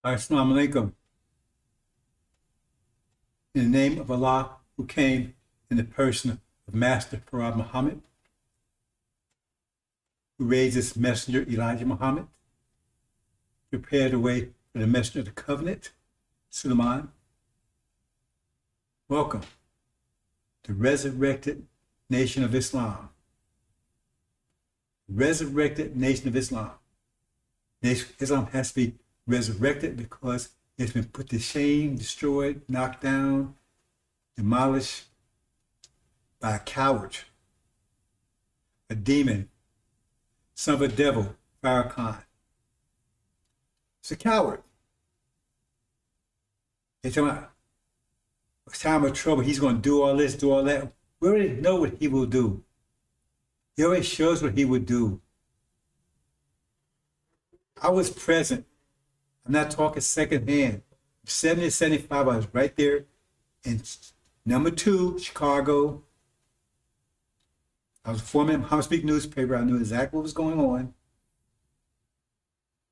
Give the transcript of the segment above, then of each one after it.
Assalamu alaikum. In the name of Allah, who came in the person of Master Farad Muhammad, who raised his messenger Elijah Muhammad, prepared the way for the messenger of the covenant, Suleiman. Welcome to Resurrected Nation of Islam. Resurrected Nation of Islam. Islam has to be resurrected because it's been put to shame, destroyed, knocked down, demolished by a coward, a demon, son of a devil, Farrakhan. It's a coward. They're talking about time of trouble, he's going to do all this, do all that. We already know what he will do. He already shows what he would do. I was present. I'm not talking secondhand. 70 to 75, I was right there in number 2, Chicago. I was forming a Muhammad Speak newspaper. I knew exactly what was going on.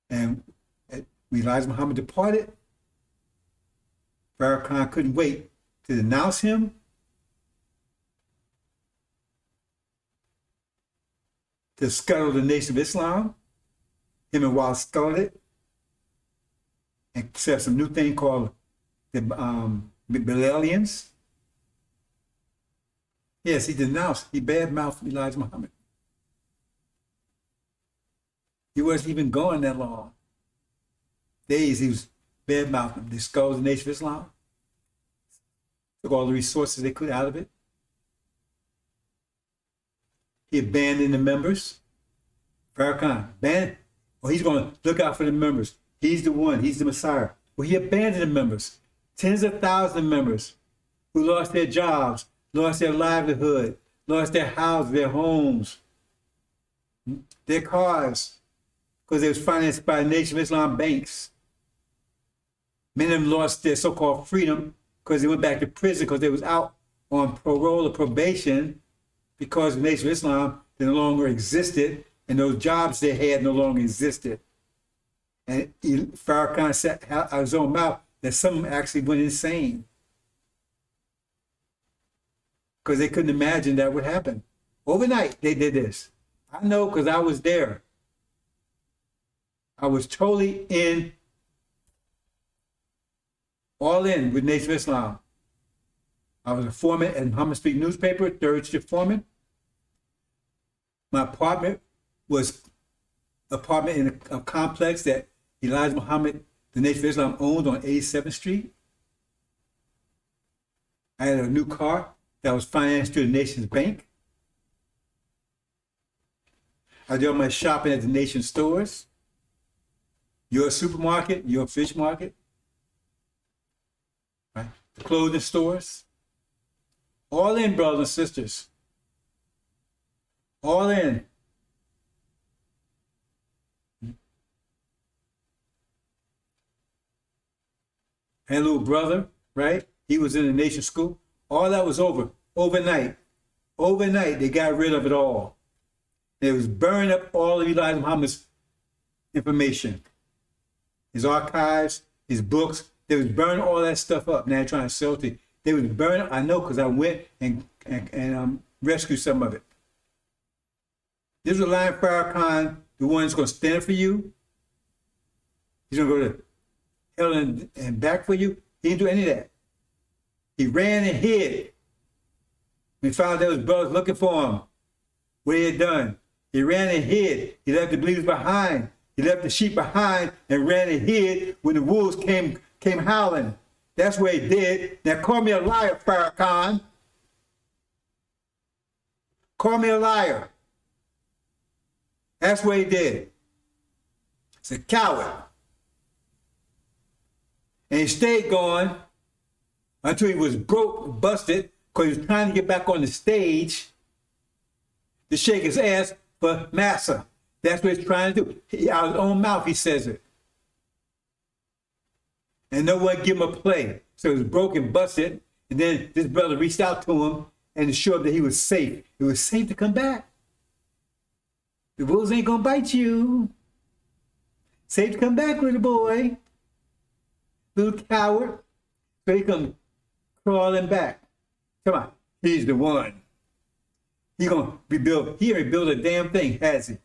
And when Elijah Muhammad departed, Farrakhan couldn't wait to denounce him, to scuttle the Nation of Islam. Him and Wallace scuttled it, and set some new thing called the Bilalians. Yes, he denounced, he badmouthed Elijah Muhammad. He wasn't even going that long. Days he was badmouthing him. They sculled the Nation of Islam, took all the resources they could out of it. He abandoned the members. Farrakhan abandoned. Well, he's going to look out for the members. He's the one. He's the Messiah. Well, he abandoned the members. Tens of thousands of members who lost their jobs, lost their livelihood, lost their houses, their homes, their cars, because they was financed by the Nation of Islam banks. Many of them lost their so-called freedom because they went back to prison because they was out on parole or probation because the Nation of Islam no longer existed and those jobs they had no longer existed. And Farrakhan said out of his own mouth that some of them actually went insane because they couldn't imagine that would happen. Overnight, they did this. I know because I was there. I was totally in, all in with Nation of Islam. I was a foreman at Muhammad Speak newspaper, third shift foreman. My apartment was an apartment in a complex that Elijah Muhammad, the Nation of Islam, owned on 87th Street. I had a new car that was financed through the Nation's Bank. I did all my shopping at the Nation stores, your supermarket, your fish market, right? The clothing stores. All in, brothers and sisters. All in. Had a little brother, right? He was in the Nation school. All that was over. Overnight. Overnight, they got rid of it all. It was burning up all of Elijah Muhammad's information. His archives, his books. They was burning all that stuff up. Now they're trying to sell it to you. They was burning, I know, because I went and rescued some of it. This was Lion Farrakhan, the one that's going to stand for you. He's going to go to hell and back for you. He didn't do any of that. He ran and hid. When he found out his brothers looking for him, what he had done. He ran and hid. He left the believers behind. He left the sheep behind and ran and hid when the wolves came howling. That's what he did. Now call me a liar, Farrakhan. Call me a liar. That's what he did. He's a coward. And he stayed going until he was broke, busted, because he was trying to get back on the stage to shake his ass for massa. That's what he's trying to do. Out of his own mouth, he says it. And no one give him a play. So he was broken, busted, and then this brother reached out to him and assured him that he was safe. It was safe to come back. The wolves ain't gonna bite you. Safe to come back, little boy. little coward, so he come crawling back. Come on, he's the one. He gonna rebuild. He ain't rebuild a damn thing, has he?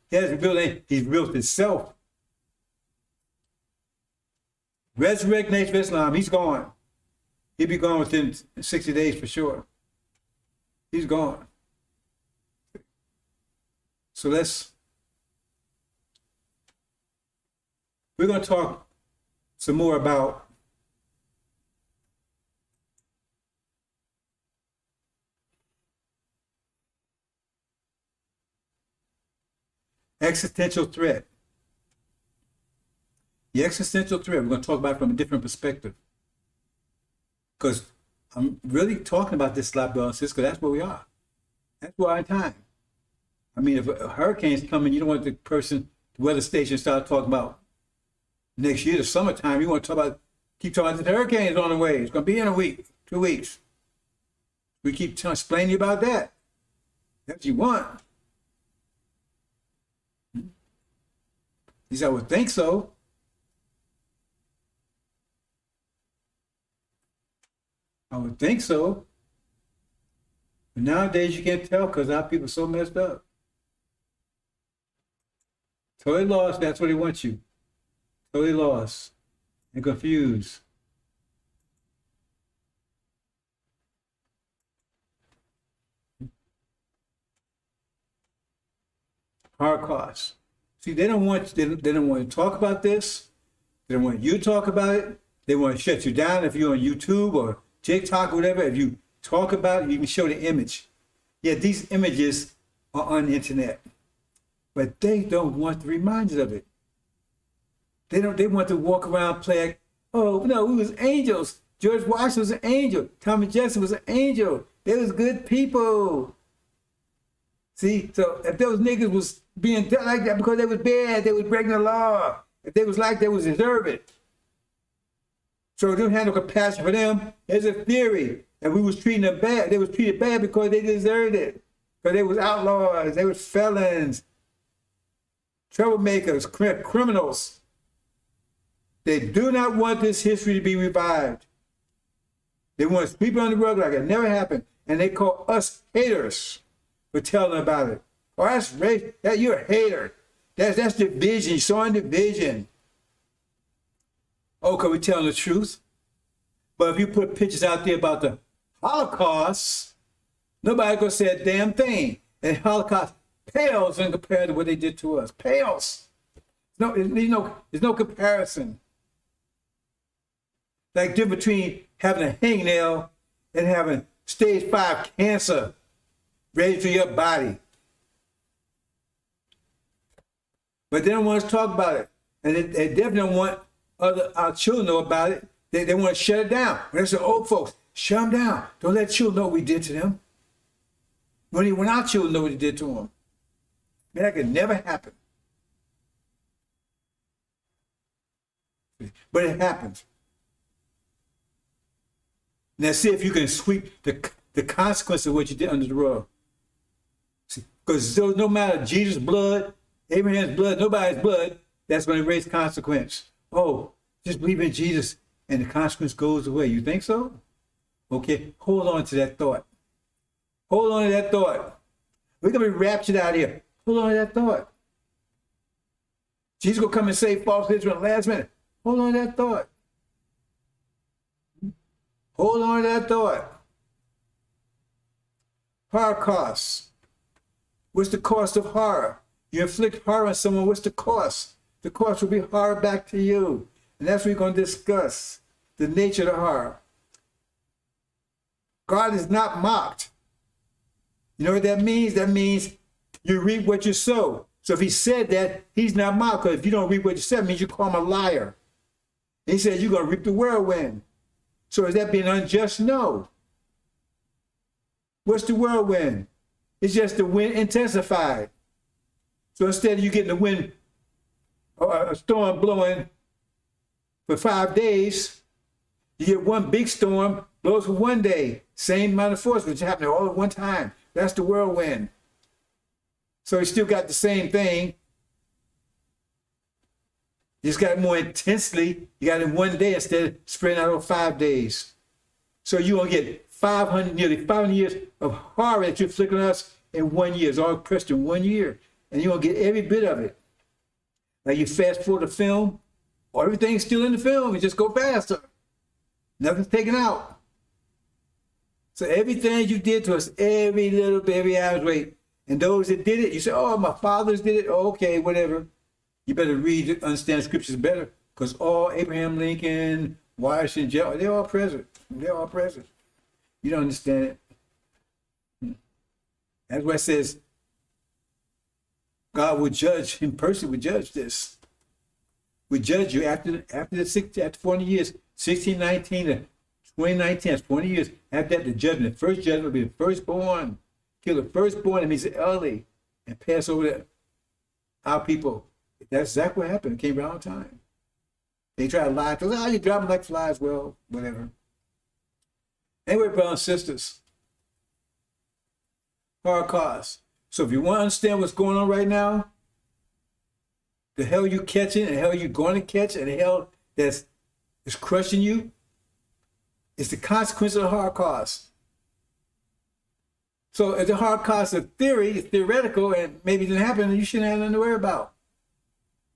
He hasn't built anything. He's built himself. Resurrected Nation of Islam, he's gone. He'll be gone within 60 days for sure. He's gone. So we're going to talk some more about existential threat. The existential threat, we're going to talk about it from a different perspective. Because I'm really talking about this a lot, brothers and sisters, because that's where we are. That's where our time. I mean, if a hurricane's coming, you don't want the weather station start talking about next year, the summertime. You want to keep talking about the hurricane's on the way. It's going to be in a week, 2 weeks. We keep explaining to you about that. That's what you want. He said, I would think so. I would think so. But nowadays you can't tell because our people are so messed up. Totally lost, that's what he wants you. Totally lost and confused. Holocaust. See, they don't want to talk about this. They don't want you to talk about it. They want to shut you down if you're on YouTube or TikTok or whatever. If you talk about it, you can show the image. Yeah, these images are on the internet, but they don't want the reminders of it. They want to walk around play like, oh no, we was angels. George Washington was an angel. Thomas Jefferson was an angel. They was good people. See, so if those niggas was being done like that because they was bad, they was breaking the law. If they was like they was deserve it. So they didn't have no compassion for them. There's a theory. And we was treating them bad. They was treated bad because they deserved it. Because they was outlaws. They was felons. Troublemakers. Criminals. They do not want this history to be revived. They want to sweep it on the rug like it never happened. And they call us haters for telling about it. Oh, that's race. That you're a hater. That's division. Showing division. Oh, because we're telling the truth. But if you put pictures out there about the Holocaust, nobody gonna say a damn thing. And Holocaust pales in compared to what they did to us. Pales. There's no comparison. Like difference between having a hangnail and having stage 5 cancer ready to your body. But they don't want us to talk about it. And they definitely don't want our children know about it. They want to shut it down. When they say, old folks, shut them down. Don't let children know what we did to them. When our children know what we did to them. Man, that could never happen. But it happens. Now see if you can sweep the consequence of what you did under the rug. Because no matter Jesus' blood, Abraham's blood, nobody's blood, that's going to raise consequence. Oh, just believe in Jesus and the consequence goes away. You think so? Okay, hold on to that thought. Hold on to that thought. We're going to be raptured out of here. Hold on to that thought. Jesus will come and save false Israel at the last minute. Hold on to that thought. Hold on to that thought. Holocaust. What's the cost of horror? You inflict horror on someone, what's the cost? The cost will be horror back to you. And that's what we're going to discuss. The nature of the horror. God is not mocked. You know what that means? That means you reap what you sow. So if he said that, he's not mocked. Because if you don't reap what you said, it means you call him a liar. And he said you're going to reap the whirlwind. So is that being unjust? No. What's the whirlwind? It's just the wind intensified. So instead of you getting the wind, a storm blowing for 5 days, you get one big storm, blows for 1 day. Same amount of force, which happened all at one time. That's the whirlwind. So you still got the same thing. You just got it more intensely. You got it in one day instead of spreading out over 5 days. So you're going to get nearly 500 years of horror that you're flicking on us in 1 year. It's all pressed in 1 year. And you're going to get every bit of it. Like you fast forward the film, or everything's still in the film. You just go faster. Nothing's taken out. So everything you did to us, every little bit, every hour's wait. And those that did it, you say, oh, my fathers did it. Oh, okay, whatever. You better read it, understand the scriptures better. Because all Abraham Lincoln, Washington, they're all present. They're all present. You don't understand it. That's why it says God will judge, in person would judge this. We judge you after 40 years, 1619 to 2019, that's 20 years. After that, the judgment, the first judgment will be the firstborn. Kill the firstborn, that means early, and pass over our people. That's exactly what happened. It came around time. They try to lie to us. Oh, you drop them like flies. Well, whatever. Anyway, brothers and sisters, Holocaust. So if you want to understand what's going on right now, the hell you catching and the hell you're going to catch and the hell that's is crushing you, it's the consequence of the Holocaust. So if the Holocaust is a theory, it's theoretical, and maybe it didn't happen, and you shouldn't have nothing to worry about.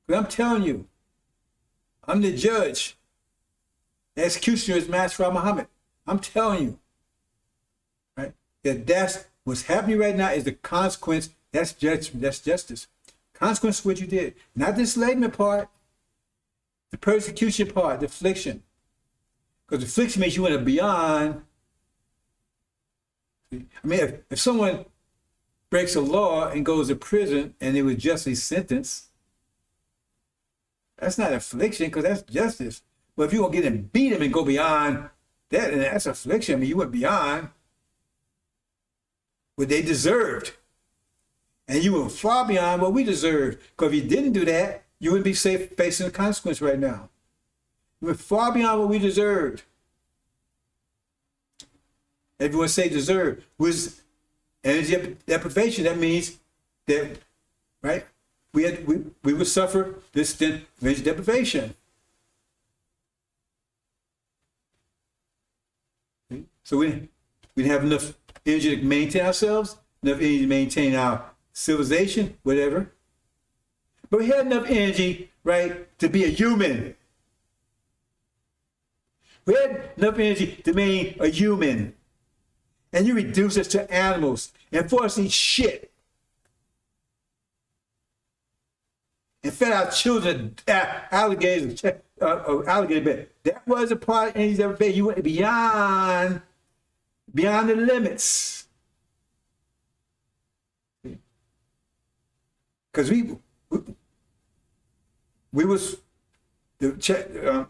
But I'm telling you, I'm the judge. The executioner is Master Muhammad. I'm telling you, right? That's what's happening right now is the consequence. That's judgment. That's justice. Consequence of what you did. Not the enslavement part, the persecution part, the affliction. Because the affliction means you went beyond. I mean, if someone breaks a law and goes to prison and they were justly sentenced, that's not affliction because that's justice. But if you're going to get and beat him and go beyond that, and that's affliction. I mean, you went beyond what they deserved. And you went far beyond what we deserved. Because if you didn't do that, you wouldn't be safe facing the consequence right now. You went far beyond what we deserved. Everyone say deserve. Was energy deprivation. That means that, right? We would suffer this extent of energy deprivation. So we didn't have enough energy to maintain ourselves, enough energy to maintain our civilization, whatever. But we had enough energy, right, to be a human. We had enough energy to be a human. And you reduce us to animals and force us to eat shit. And fed our children alligators, alligator bed. That was a part of energy deprivation. You went beyond the limits. Because we was the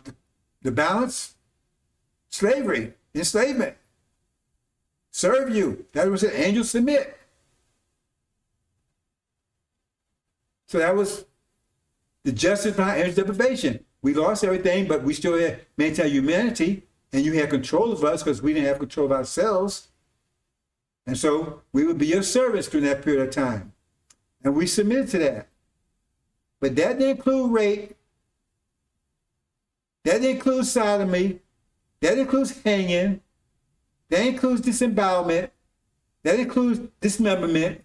balance, slavery, enslavement. Serve you. That was an angel submit. So that was the justice behind energy deprivation. We lost everything, but we still had maintained humanity, and you had control of us because we didn't have control of ourselves. And so we would be your servants during that period of time. And we submitted to that. But that didn't include rape. That didn't include sodomy. That includes hanging. That includes disembowelment. That includes dismemberment.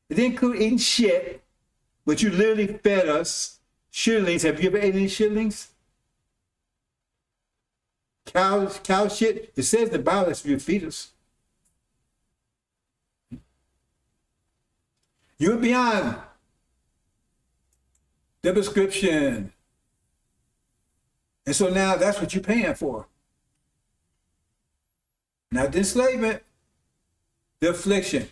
It didn't include eating shit, but you literally fed us. Shitterlings. Have you ever ate any shitterlings? Cow shit. It says in the Bible that's for your fetus. You went beyond the prescription. And so now that's what you're paying for. Not the enslavement, the affliction.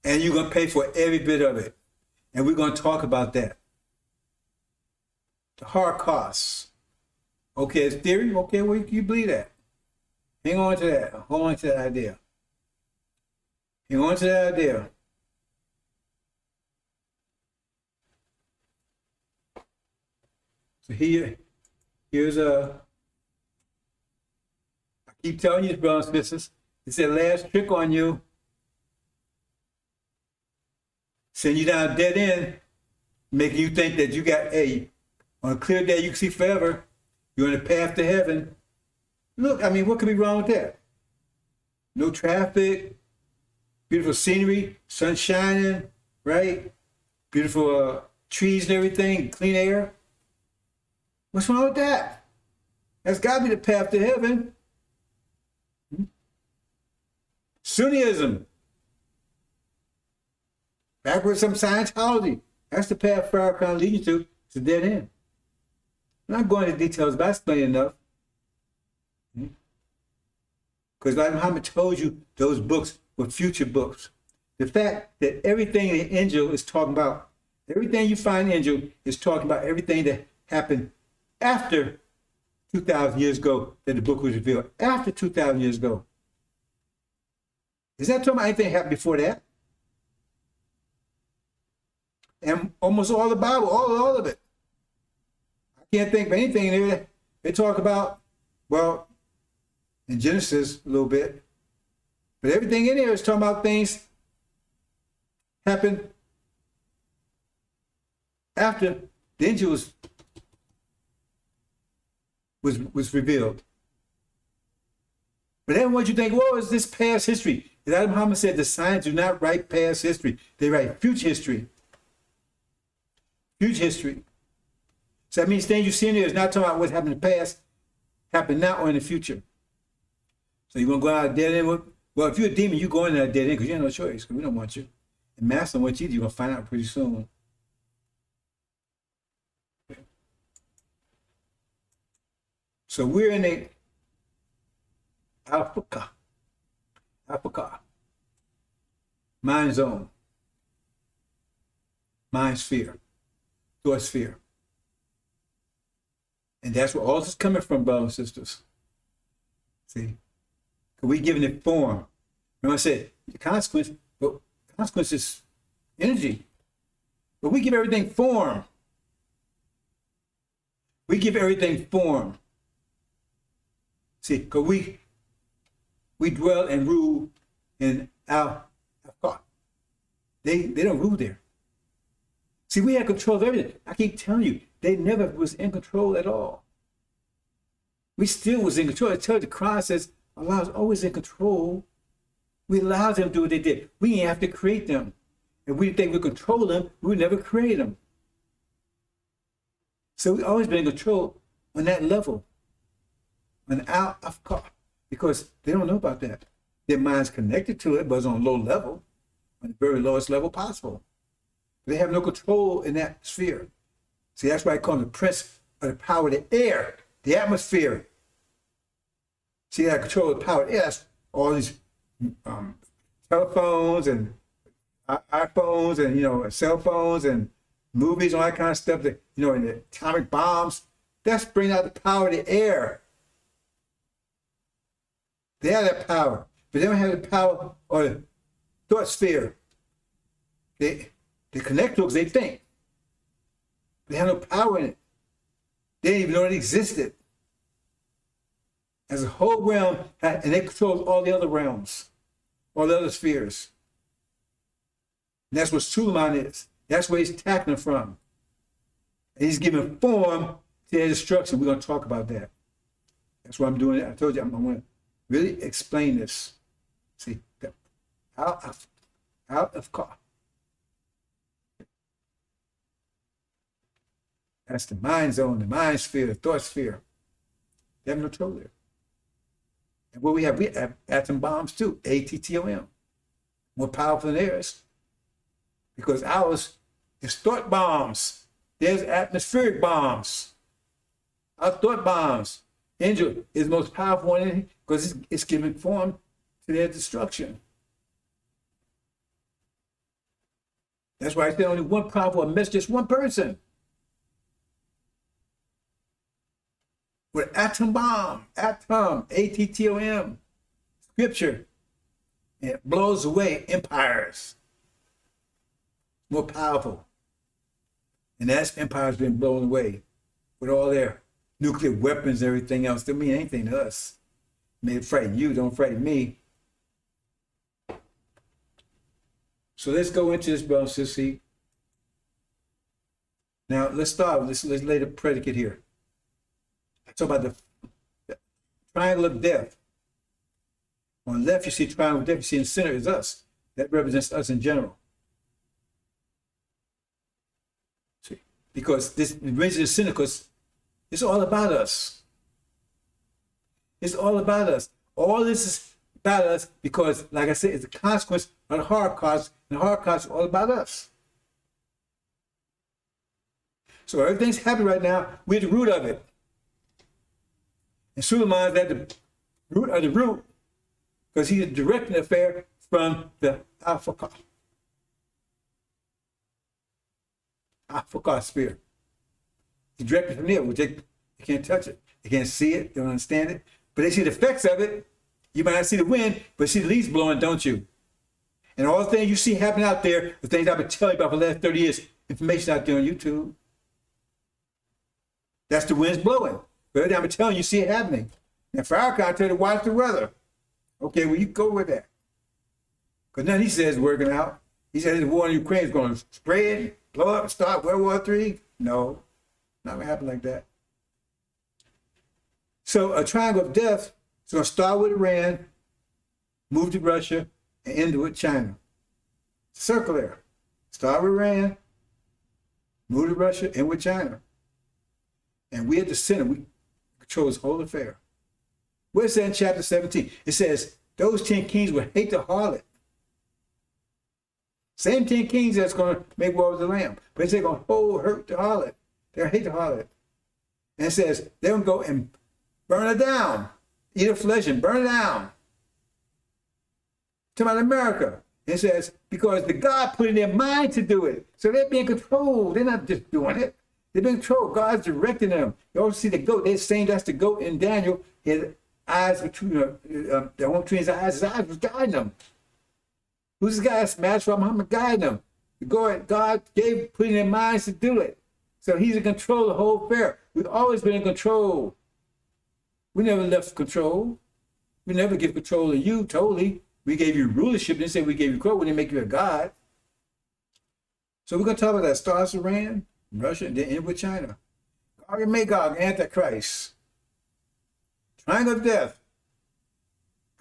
And you're going to pay for every bit of it. And we're going to talk about that. The hard costs. Okay, it's theory. Okay, well, you believe that. Hang on to that. Hold on to that idea. Hang on to that idea. So here's a, I keep telling you, brothers and sisters, it's that last trick on you. Send you down a dead end, making you think that you got On a clear day, you can see forever. You're on the path to heaven. Look, I mean, what could be wrong with that? No traffic, beautiful scenery, sun shining, right? Beautiful trees and everything, clean air. What's wrong with that? That's got to be the path to heaven. Sunnism. Backwards some Scientology. That's the path Farrakhan leads you to. It's a dead end. I'm not going into details, but I explained enough. Because like Muhammad told you, those books were future books. The fact that everything in the Injil is talking about, everything you find in Injil is talking about everything that happened after 2,000 years ago that the book was revealed. After 2,000 years ago. Is that talking about anything that happened before that? And almost all the Bible, all of it. I can't think of anything in there. They talk about, well, in Genesis a little bit, but everything in there is talking about things happened after the Injil was revealed. But then what you think, well, is this past history? As Muhammad said, the signs do not write past history. They write future history. Future history. So that means things you see in there is not talking about what happened in the past, happened now or in the future. So you want to go out a dead end? Well, if you're a demon, you go in that dead end because you have no choice, because we don't want you. And Master don't want you, you're going to find out pretty soon. So we're in a Africa, mind zone, mind sphere, thought sphere. And that's where all this is coming from, brothers and sisters. See? We giving it form. Remember I said, the consequence, but consequence is energy. But we give everything form. We give everything form. See, because we dwell and rule in Al-Afqar. They don't rule there. See, we had control of everything. I keep telling you, they never was in control at all. We still was in control. I tell you, the Quran says Allah is always in control. We allowed them to do what they did. We didn't have to create them. If we think we control them, we would never create them. So we've always been in control on that level. On Al-Afqar. Because they don't know about that. Their mind's connected to it, but it's on a low level. On the very lowest level possible. They have no control in that sphere. See, that's why I call them the prince of the power of the air, the atmosphere. See, that control of the power of the air. That's all these telephones and iPhones and, cell phones and movies, all that kind of stuff, that, and the atomic bombs. That's bringing out the power of the air. They have that power, but they don't have the power or the thought sphere. They connect to it because they think. They have no power in it. They didn't even know it existed. As a whole realm, and they control all the other realms, all the other spheres. And that's what Suleiman is. That's where he's attacking them from. And he's giving form to their destruction. We're going to talk about that. That's why I'm doing it. I told you I'm going to really explain this. See, out of car. That's the mind zone, the mind sphere, the thought sphere. They have no control there. And what we have atom bombs too, ATTOM. More powerful than theirs. Because ours is thought bombs. There's atmospheric bombs. Our thought bombs. Angel is the most powerful one because it's giving form to their destruction. That's why I say only one powerful message, just one person. With atom bomb, ATTOM, scripture, and it blows away empires. More powerful. And that empire's been blown away with all their nuclear weapons and everything else. They don't mean anything to us. May it frighten you, don't frighten me. So let's go into this, brother, sissy. Now let's start. Let's lay the predicate here. I talk about the triangle of death. On the left, you see triangle of death. You see in the center is us. That represents us in general. See, because this raises the center, because it's all about us. It's all about us. All this is about us because, like I said, it's a consequence of the Holocaust, and the Holocaust is all about us. So everything's happening right now. We're the root of it. And Suleiman is at the root of the root because he's directing the affair from the Al-Fakar sphere. He's directing from there. They can't touch it. They can't see it. They don't understand it. But they see the effects of it. You might not see the wind, but see the leaves blowing, don't you? And all the things you see happening out there, the things I've been telling you about for the last 30 years, information out there on YouTube. That's the wind's blowing. But every time I'm telling you, see it happening. And Farrakhan I tell you to watch the weather. Okay, well, you go with that. Because none he says working out. He says the war in Ukraine is going to spread, blow up, start World War III. No, not going to happen like that. So a triangle of death is going to start with Iran, move to Russia, and end with China. Circle there. Start with Iran, move to Russia, end with China. And we at the center, we control this whole affair. Where's that in chapter 17? It says, those 10 kings will hate the harlot. Same 10 kings that's going to make war with the Lamb. But they're going to hurt the harlot. They'll hate the harlot. And it says, they're going to go and burn it down. Eat her flesh and burn it down. Talking about America. It says, because the God put in their mind to do it. So they're being controlled. They're not just doing it. They're being controlled. God's directing them. You also see the goat. They're saying that's the goat in Daniel. His eyes between the one between his eyes was guiding them. Who's this guy? Smashed from Muhammad guiding them. God put in their minds to do it. So he's in control of the whole affair. We've always been in control. We never left control. We never give control to you totally. We gave you rulership. Didn't say we gave you control. We didn't make you a god. So we're going to talk about that. Starts Iran, Russia, and then end with China. Gog and Magog, Antichrist. Triangle of death.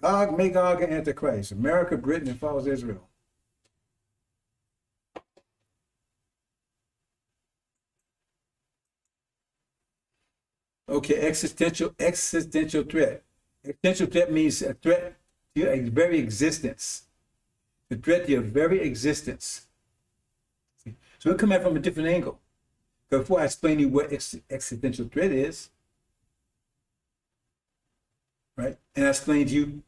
Gog, Magog, and Antichrist. America, Britain, and follows Israel. Okay, existential threat. Existential threat means a threat to your very existence. A threat to your very existence. So we'll come at it from a different angle. Before I explain to you what existential threat is, right? And I explained to you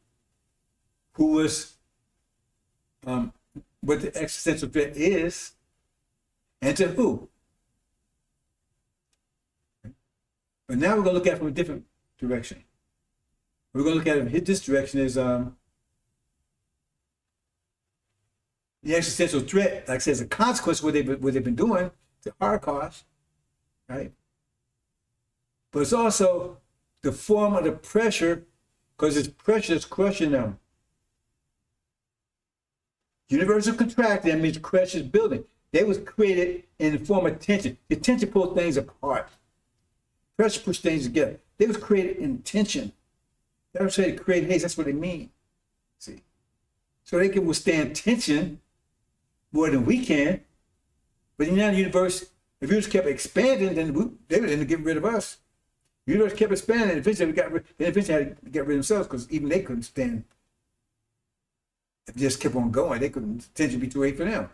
what the existential threat is, and to who. But now we're going to look at it from a different direction. We're going to look at it, this direction is the existential threat, like I said, is a consequence of what they've been doing to Holocaust, right? But it's also the form of the pressure, because it's pressure that's crushing them. Universal contracting, that means crush is building. They was created in the form of tension. The tension pulls things apart. Pressure push things together. They was created in tension. They was trying to create haze. That's what they mean. See, so they can withstand tension more than we can. But in the universe, if the universe kept expanding, then they would end up getting rid of us. The universe kept expanding, and eventually they eventually had to get rid of themselves because even they couldn't stand. If they just kept on going, they couldn't. Tension be too late for them.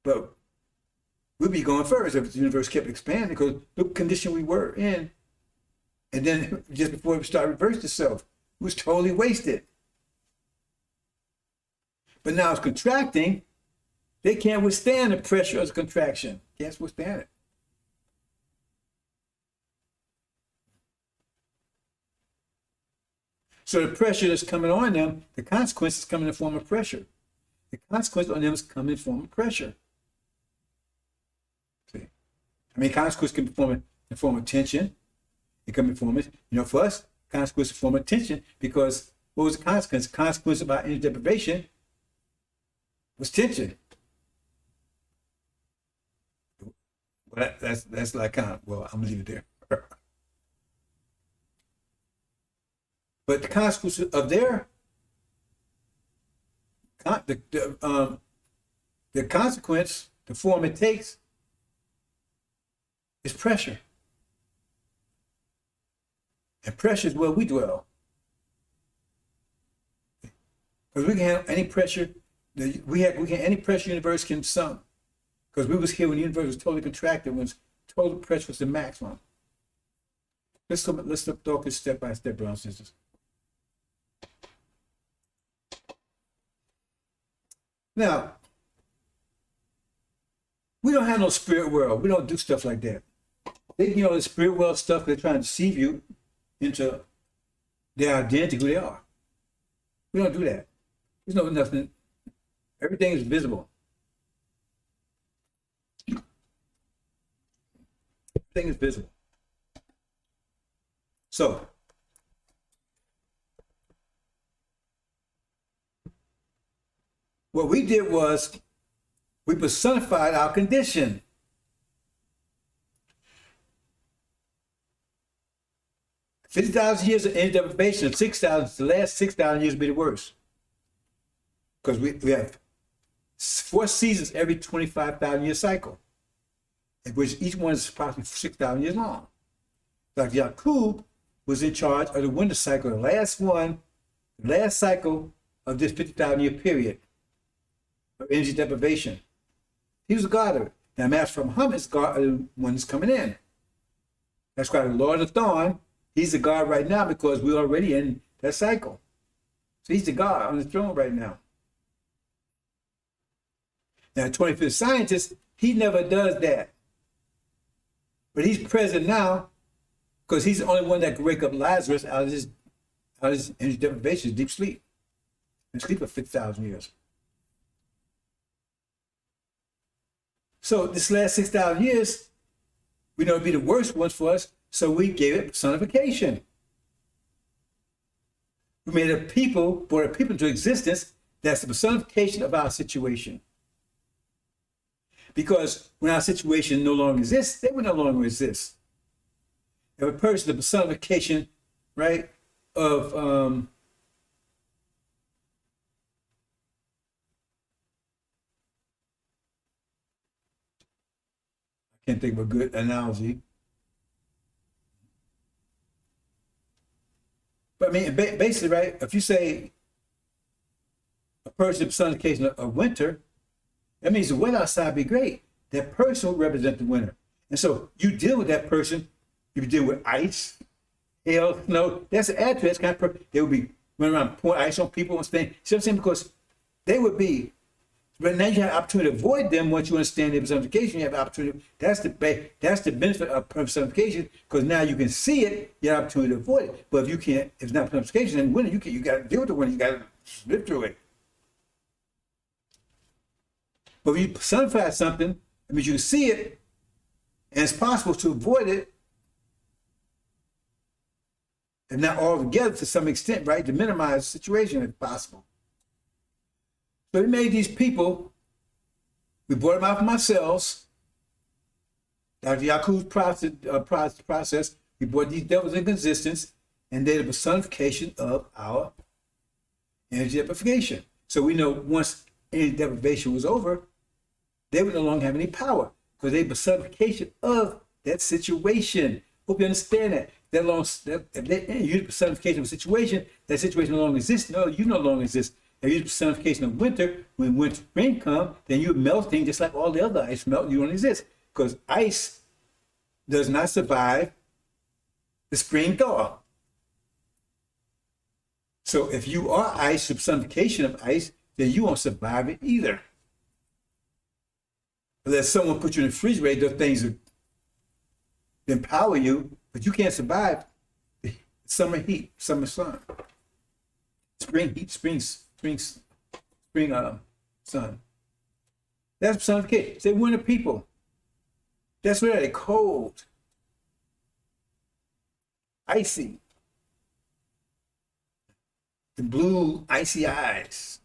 But we'd be going first if the universe kept expanding because the condition we were in. And then just before it started reversed itself, it was totally wasted. But now it's contracting. They can't withstand the pressure of the contraction. Can't withstand it. So the pressure that's coming on them, the consequences come in the form of pressure. The consequence on them is coming in the form of pressure. See? I mean, consequence can be in the form of tension. It can be in the form of, for us, consequence is a form of tension because what was the consequence? The consequence of our energy deprivation was tension. Well, that's like kind of, well, I'm gonna leave it there. But the consequences of their the consequence, the form it takes, is pressure, and pressure is where we dwell. Because we can have any pressure. We can any pressure universe can sum. Because we was here when the universe was totally contracted, when total pressure was the maximum. Let's talk this step by step, brothers and sisters. Now, we don't have no spirit world. We don't do stuff like that. They give you all the spirit world stuff. They're trying to deceive you into their identity, who they are. We don't do that. There's no nothing. Everything is visible. Everything is visible. So, what we did was we personified our condition. $50,000 years of energy deprivation, 6,000, the last 6,000 years will be the worst. Because we have 4 seasons every 25,000 year cycle, in which each one is approximately 6,000 years long. Dr. Yakub was in charge of the winter cycle, the last cycle of this 50,000 year period of energy deprivation. He was the god of it. Now, Master Muhammad is God of the one that's coming in. That's why the Lord of Thorn, he's the God right now because we're already in that cycle. So he's the God on the throne right now. Now, the 25th scientist, he never does that. But he's present now because he's the only one that can wake up Lazarus out of his energy deprivation, deep sleep. And sleep for 50,000 years. So this last 6,000 years, we know it'd be the worst ones for us, so we gave it personification. We made brought a people into existence that's the personification of our situation. Because when our situation no longer exists, they will no longer exist. If a person, the personification, right, of I can't think of a good analogy. But I mean, basically, right, if you say a person, the personification of winter, that means the weather outside be great. That person will represent the winter. And so you deal with that person, you deal with ice, hail, snow. That's an address kind of person. They would be running around pouring ice on people and things. See what I'm saying? Because they would be, but now you have opportunity to avoid them once you understand their personification. You have opportunity. That's the benefit of personification, because now you can see it, you have opportunity to avoid it. But if you can't, if it's not personification, then winter, you got to deal with the winter, you got to live through it. But if you personify something, it means you can see it, and it's possible to avoid it, and not altogether to some extent, right? To minimize the situation if possible. So we made these people, we brought them out from ourselves. Dr. Yakub's process, we brought these devils into existence, and they're the personification of our energy deprivation. So we know once energy deprivation was over, they would no longer have any power because they're personification of that situation. Hope you understand that. If they use personification of a situation, that situation no longer exists. No, you no longer exist. If you use personification of winter, when winter spring comes, then you're melting just like all the other ice melt. You don't exist because ice does not survive the spring thaw. So if you are ice, the personification of ice, then you won't survive it either. Unless someone put you in the refrigerator, those things that empower you, but you can't survive summer heat, summer sun, spring heat, spring sun. That's personification. Say winter people. That's where they're cold, icy, the blue icy eyes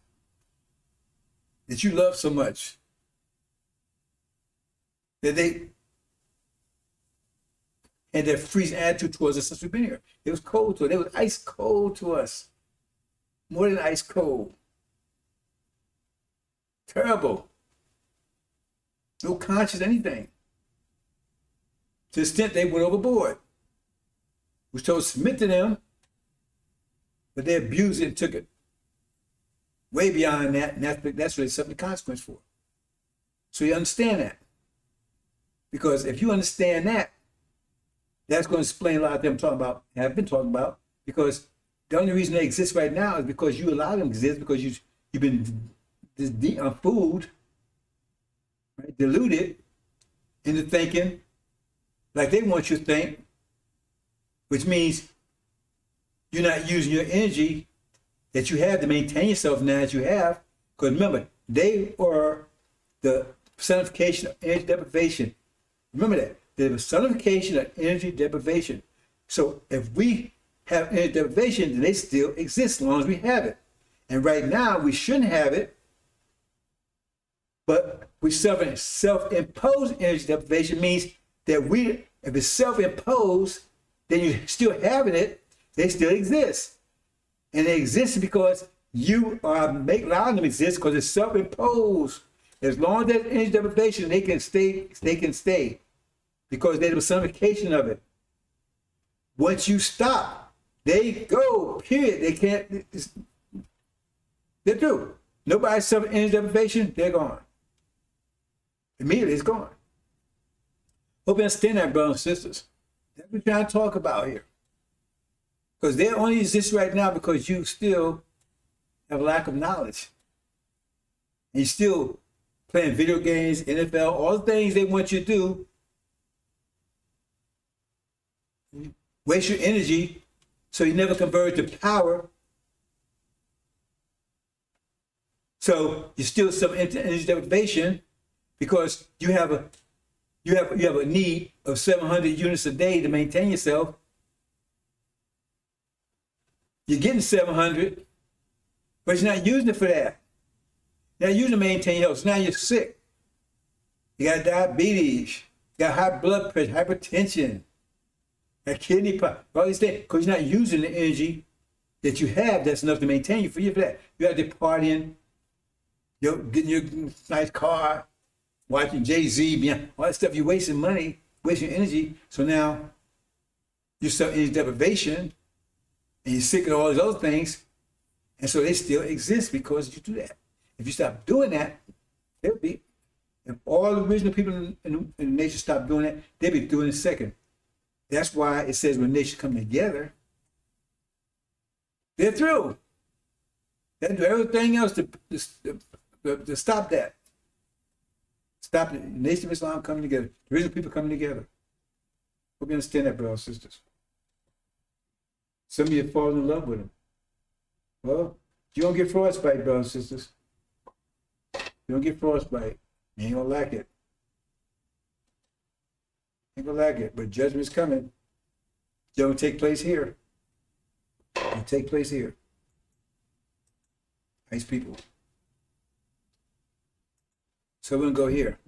that you love so much. That and their freezing attitude towards us since we've been here. It was cold to us. It was ice cold to us. More than ice cold. Terrible. No conscience, anything. To the extent they went overboard. We were told to submit to them, but they abused it and took it way beyond that, and that's what they suffered the consequence for. So you understand that. Because if you understand that, that's going to explain a lot of them have been talking about, because the only reason they exist right now is because you allow them to exist, because you've been fooled, right, deluded into thinking like they want you to think, which means you're not using your energy that you have to maintain yourself now as you have. Because remember, they are the personification of energy deprivation. Remember that. They're the personification of energy deprivation. So if we have energy deprivation, then they still exist as long as we have it. And right now, we shouldn't have it, but we suffer self-imposed energy deprivation. Means that if it's self-imposed, then you're still having it, they still exist. And they exist because you are allowing them to exist because it's self-imposed. As long as there's energy deprivation, they can stay because they're the personification of it. Once you stop, they go, period. They can't, they're through. Nobody suffers energy deprivation, they're gone. Immediately, it's gone. Hope you understand that, brothers and sisters. That's what we're trying to talk about here. Because they only exist right now because you still have a lack of knowledge. And you're still playing video games, NFL, all the things they want you to do. Waste your energy so you never convert to power. So you still some energy deprivation because you have a need of 700 units a day to maintain yourself. You're getting 700, but you're not using it for that. You're not using it to maintain your health. So now you're sick. You got diabetes, you got high blood pressure, hypertension, you got kidney problem, all these things, because you're not using the energy that you have that's enough to maintain you for that. You out there partying, you're getting your nice car, watching Jay-Z, all that stuff. You're wasting money, wasting energy. So now you're still energy deprivation, and you're sick of all these other things, and so they still exist because you do that. If you stop doing that, they'll be. If all the original people in the nation stop doing that, they'll be doing it second. That's why it says when nations come together, they're through. They do everything else to stop that. Stop it. The Nation of Islam coming together. The original people coming together. Hope you understand that, brothers and sisters. Some of you have fallen in love with them. Well, you don't get frostbite, brothers and sisters. You don't get frostbite. You ain't gonna like it. Ain't gonna like it. But judgment's coming. Judgment will take place here. It'll take place here. Nice people. So we're gonna go here.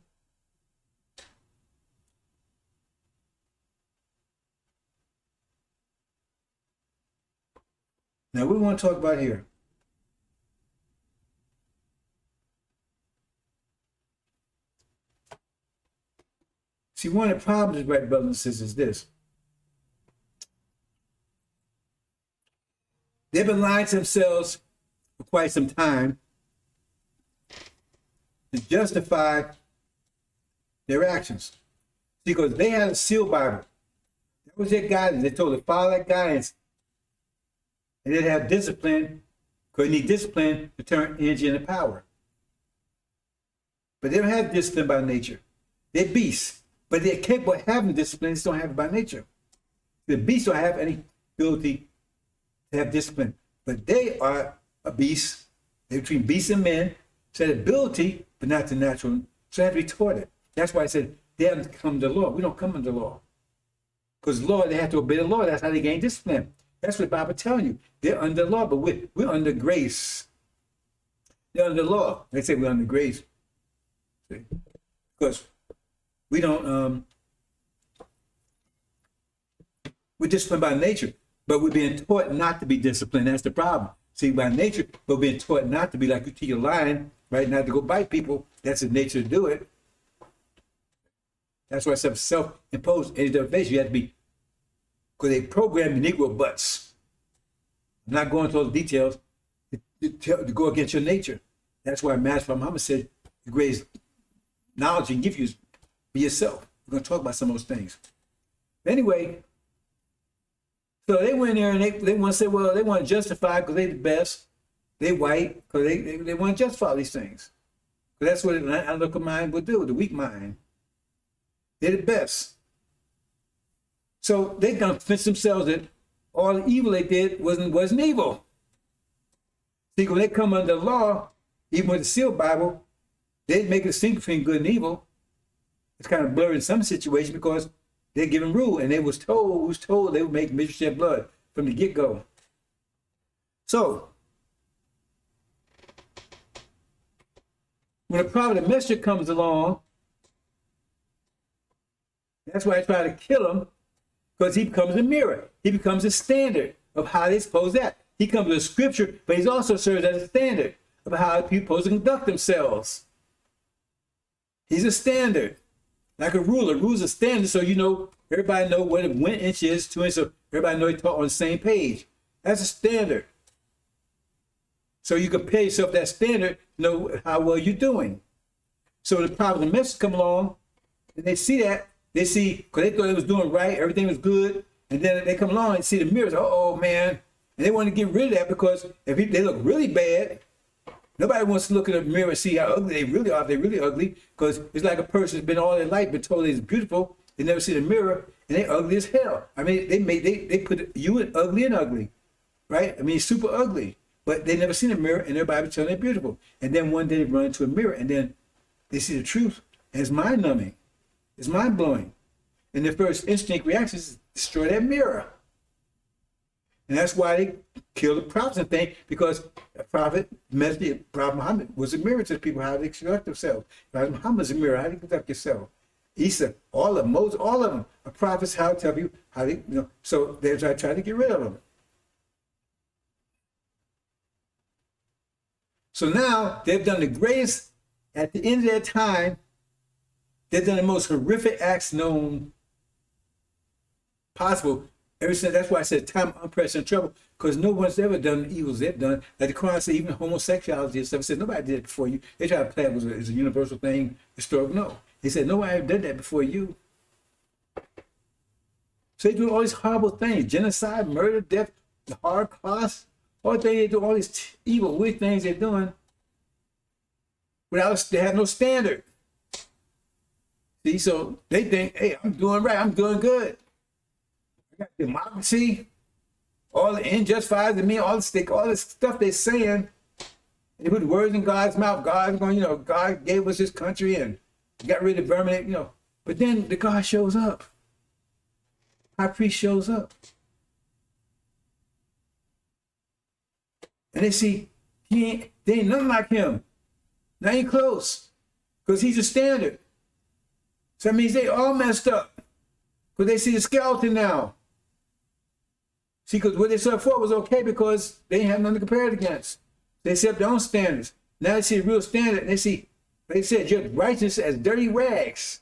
Now, what do we want to talk about here? See, one of the problems, right, brothers and sisters, is this. They've been lying to themselves for quite some time to justify their actions. Because they had a sealed Bible. That was their guidance. They told to follow that guidance. And they'd have discipline, because you need discipline to turn energy into power. But they don't have discipline by nature. They're beasts. But they're capable of having discipline, they just don't have it by nature. The beasts don't have any ability to have discipline. But they are a beast. They're between beasts and men. So they have ability, but not the natural. So they have to be taught it. That's why I said they have to come under law. We don't come under law. Because law, they have to obey the law. That's how they gain discipline. That's what the Bible telling you. They're under law, but we're under grace. They're under law. They say we're under grace. See? Because we don't We're disciplined by nature, but we're being taught not to be disciplined. That's the problem. See, by nature, but we're being taught not to be like you teach a lion, right? Not to go bite people. That's the nature to do it. That's why it's self-imposed deprivation. You have to be, because they program the Negro butts. I'm not going into all the details to go against your nature. That's why Master Muhammad said the greatest knowledge he can give you is be yourself. We're going to talk about some of those things. Anyway, so they went there and they want to say, well, they want to justify because they're the best. They white because they want to justify these things. Because that's what an analytical mind would do, the weak mind. They're the best. So they convinced themselves that all the evil they did wasn't evil. See, when they come under law, even with the sealed Bible, they make a distinction between good and evil. It's kind of blurry in some situations because they're given rule, and they was told they would make misery shed blood from the get-go. So when a prophet and messenger comes along, that's why I try to kill him, because he becomes a mirror. He becomes a standard of how they're supposed to act. He comes with a scripture, but he also serves as a standard of how people are supposed to conduct themselves. He's a standard, like a ruler. Rules a standard, so you know, everybody know what 1 inch is, 2 inches, so everybody know they talk on the same page. That's a standard. So you compare yourself to that standard, know how well you're doing. So the prophet and message come along, and they see that. They see, because they thought they was doing right, everything was good, and then they come along and see the mirrors. Oh man, and they want to get rid of that because if they look really bad, nobody wants to look in the mirror and see how ugly they really are. If they're really ugly, because it's like a person that's been all their life been told they're beautiful. They never see the mirror, and they're ugly as hell. I mean, they put you in ugly, right? I mean, super ugly, but they never seen a mirror, and everybody been telling they're beautiful. And then one day they run into a mirror, and then they see the truth, and it's mind numbing. It's mind-blowing. And their first instinct reaction is to destroy that mirror. And that's why they killed the prophets and things, because a prophet, Prophet Muhammad, was a mirror to the people, how they conduct themselves. Prophet Muhammad is a mirror, how they conduct yourself. Isa, all of them are prophets, how to tell people how they, so they're trying to get rid of them. So now they've done the greatest, at the end of their time, they've done the most horrific acts known possible. Ever since, that's why I said time of unprecedented trouble, because no one's ever done the evils they've done. Like the Quran said, even homosexuality and stuff, it said nobody did it before you. They try to play it as a universal thing, historical. No. They said nobody ever did that before you. So they do all these horrible things, genocide, murder, death, the Holocaust, all the things they do, all these evil, weird things they're doing, without, they have no standard. See, so they think, hey, I'm doing right, I'm doing good. I got democracy, all the injustifies in me, all this stuff they're saying. They put words in God's mouth. God's going, God gave us this country and got rid of vermin, But then the God shows up. High priest shows up. And they see, they ain't nothing like him. Not even close. Because he's a standard. So that means they all messed up. Because they see the skeleton now. See, because what they saw before was okay because they didn't have nothing to compare it against. They set up their own standards. Now they see the real standard, and they said, your righteousness as dirty rags.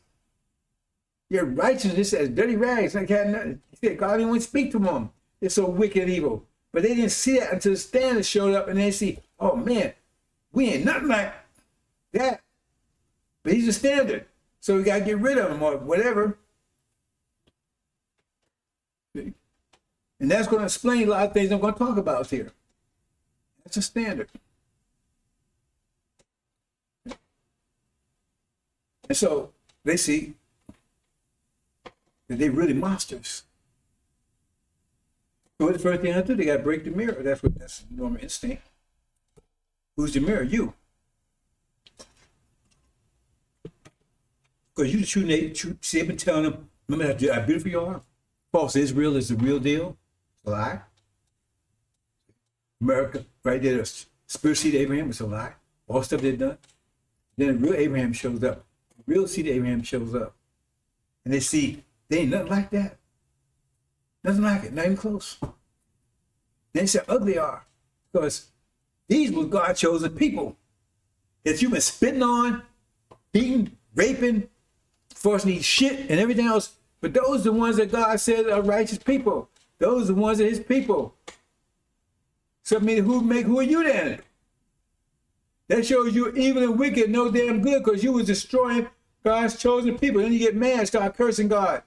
Your righteousness as dirty rags. Like God didn't want to speak to them. They're so wicked and evil. But they didn't see that until the standard showed up, and they see, oh man, we ain't nothing like that. But he's a standard. So we got to get rid of him or whatever. And that's going to explain a lot of things I'm going to talk about here. That's a standard. And so they see that they're really monsters. So what's the first thing I do? They got to break the mirror. That's normal instinct. Who's the mirror? You. Because you the true nature. See, I've been telling them, remember how beautiful you are? False Israel is the real deal. It's a lie. America, right there, the spirit seed of Abraham was a lie. All stuff they've done. Then the real Abraham shows up. The real seed of Abraham shows up. And they see, they ain't nothing like that. Nothing like it, not even close. Then he said, ugly they are. Because these were God's chosen people that you've been spitting on, beating, raping, forcing to eat shit and everything else. But those are the ones that God said are righteous people. Those are the ones that his people. So I mean, who are you then? That shows you evil and wicked, no damn good, because you was destroying God's chosen people. Then you get mad, start cursing God.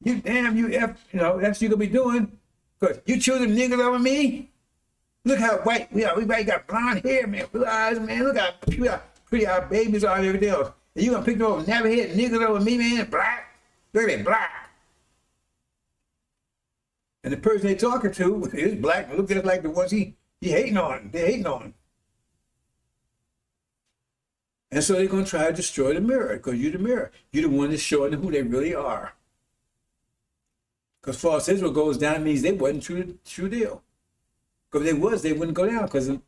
You damn, you F, that's what you're gonna be doing. Because you choosing niggas over me? Look how white we are. Everybody got blonde hair, man, blue eyes, man. Look how pretty our babies are and everything else. And you gonna pick them over, never hit niggas over me, man, black? Look at that, black. And the person they talking to is black, look just like the ones he hating on. They're hating on. And so they're going to try to destroy the mirror, because you're the mirror. You're the one that's showing them who they really are. Because false Israel goes down means they wasn't true deal. Because if they was, they wouldn't go down, because it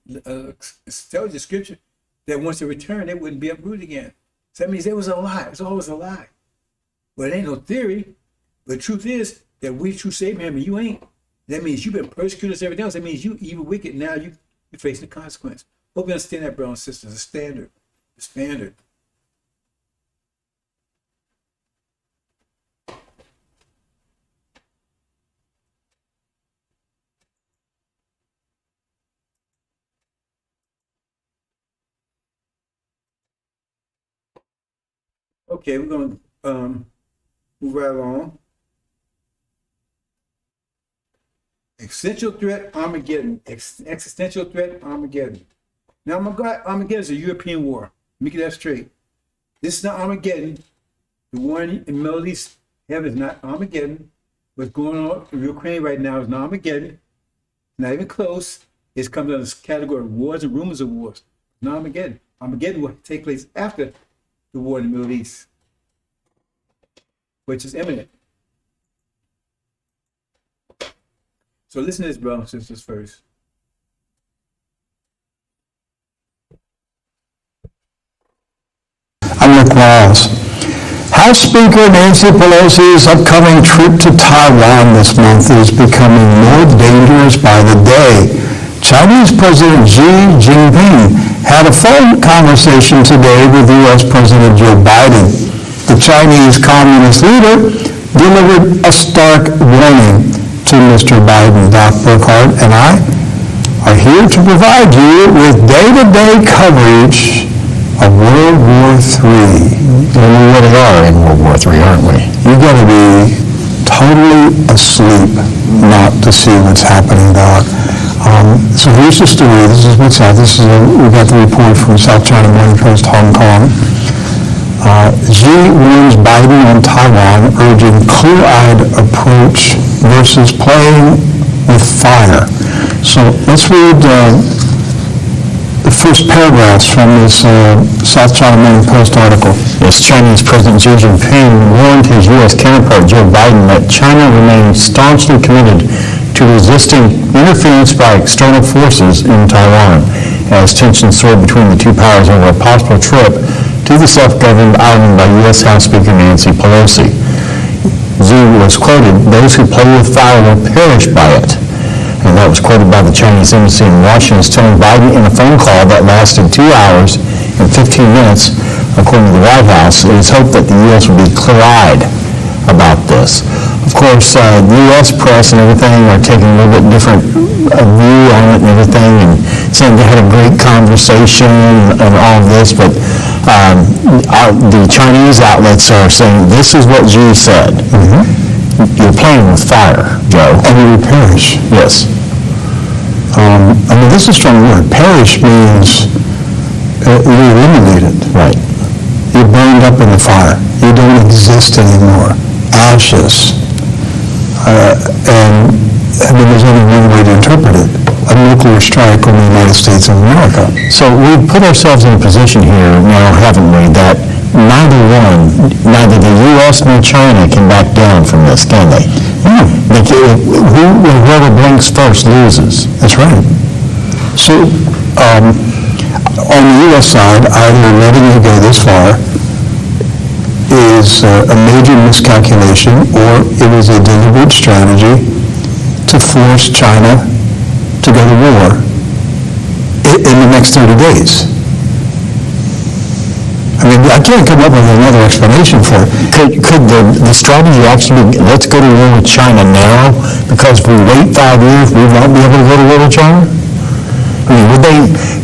tells you scripture that once they return, they wouldn't be uprooted again. So that means it was a lie. It's always a lie. Well, it ain't no theory. But the truth is that we true Abraham and you ain't. That means you've been persecuted and everything else. That means you evil, wicked. Now you're facing the consequence. Hope you understand that, brothers and sisters. The standard. The standard. Okay, we're going to move right along. Existential threat, Armageddon. Existential threat, Armageddon. Now, Armageddon is a European war. Let me get that straight. This is not Armageddon. The war in the Middle East heaven is not Armageddon. What's going on in Ukraine right now is not Armageddon. Not even close. It's come under this category of wars and rumors of wars. Not Armageddon. Armageddon will take place after the war in the Middle East, which is imminent. So listen to this, brothers and sisters, first. I'm Rick Wiles. House Speaker Nancy Pelosi's upcoming trip to Taiwan this month is becoming more dangerous by the day. Chinese President Xi Jinping had a phone conversation today with U.S. President Joe Biden. The Chinese Communist leader delivered a stark warning to Mr. Biden. Doc Burkhart and I are here to provide you with day-to-day coverage of World War III. And we really are in World War III, aren't we? You've got to be totally asleep not to see what's happening, Doc. So here's the story. This is what's out. We got the report from South China Morning Post, Hong Kong. Xi warns Biden on Taiwan, urging clear-eyed approach versus playing with fire. So let's read the first paragraphs from this South China Morning Post article. Yes, Chinese President Xi Jinping warned his U.S. counterpart Joe Biden that China remains staunchly committed to resisting interference by external forces in Taiwan as tensions soared between the two powers over a possible trip to the self-governed island by U.S. House Speaker Nancy Pelosi. Xi was quoted, "Those who play with fire will perish by it." And that was quoted by the Chinese embassy in Washington, telling Biden in a phone call that lasted 2 hours and 15 minutes, according to the White House. It is hoped that the U.S. will be clear-eyed about this. Of course, the U.S. press and everything are taking a little bit different view on it and everything, and saying they had a great conversation and all of this, but the Chinese outlets are saying this is what Xi said. Mm-hmm. You're playing with fire, Joe. And you will perish. Yes. This is a strong word. Perish means you're eliminated. Right. You're burned up in the fire. You don't exist anymore. Ashes. And there's only one way to interpret it. A nuclear strike on the United States of America. So we've put ourselves in a position here now, haven't we, that neither the U.S. nor China can back down from this, can they? No. Whoever blinks first loses. That's right. So, on the U.S. side, either letting it go this far is a major miscalculation, or it is a deliberate strategy to force China to go to war in the next 30 days. I mean, I can't come up with another explanation for it. Could the strategy actually be, let's go to war with China now, because if we wait 5 years, we won't be able to go to war with China? I mean,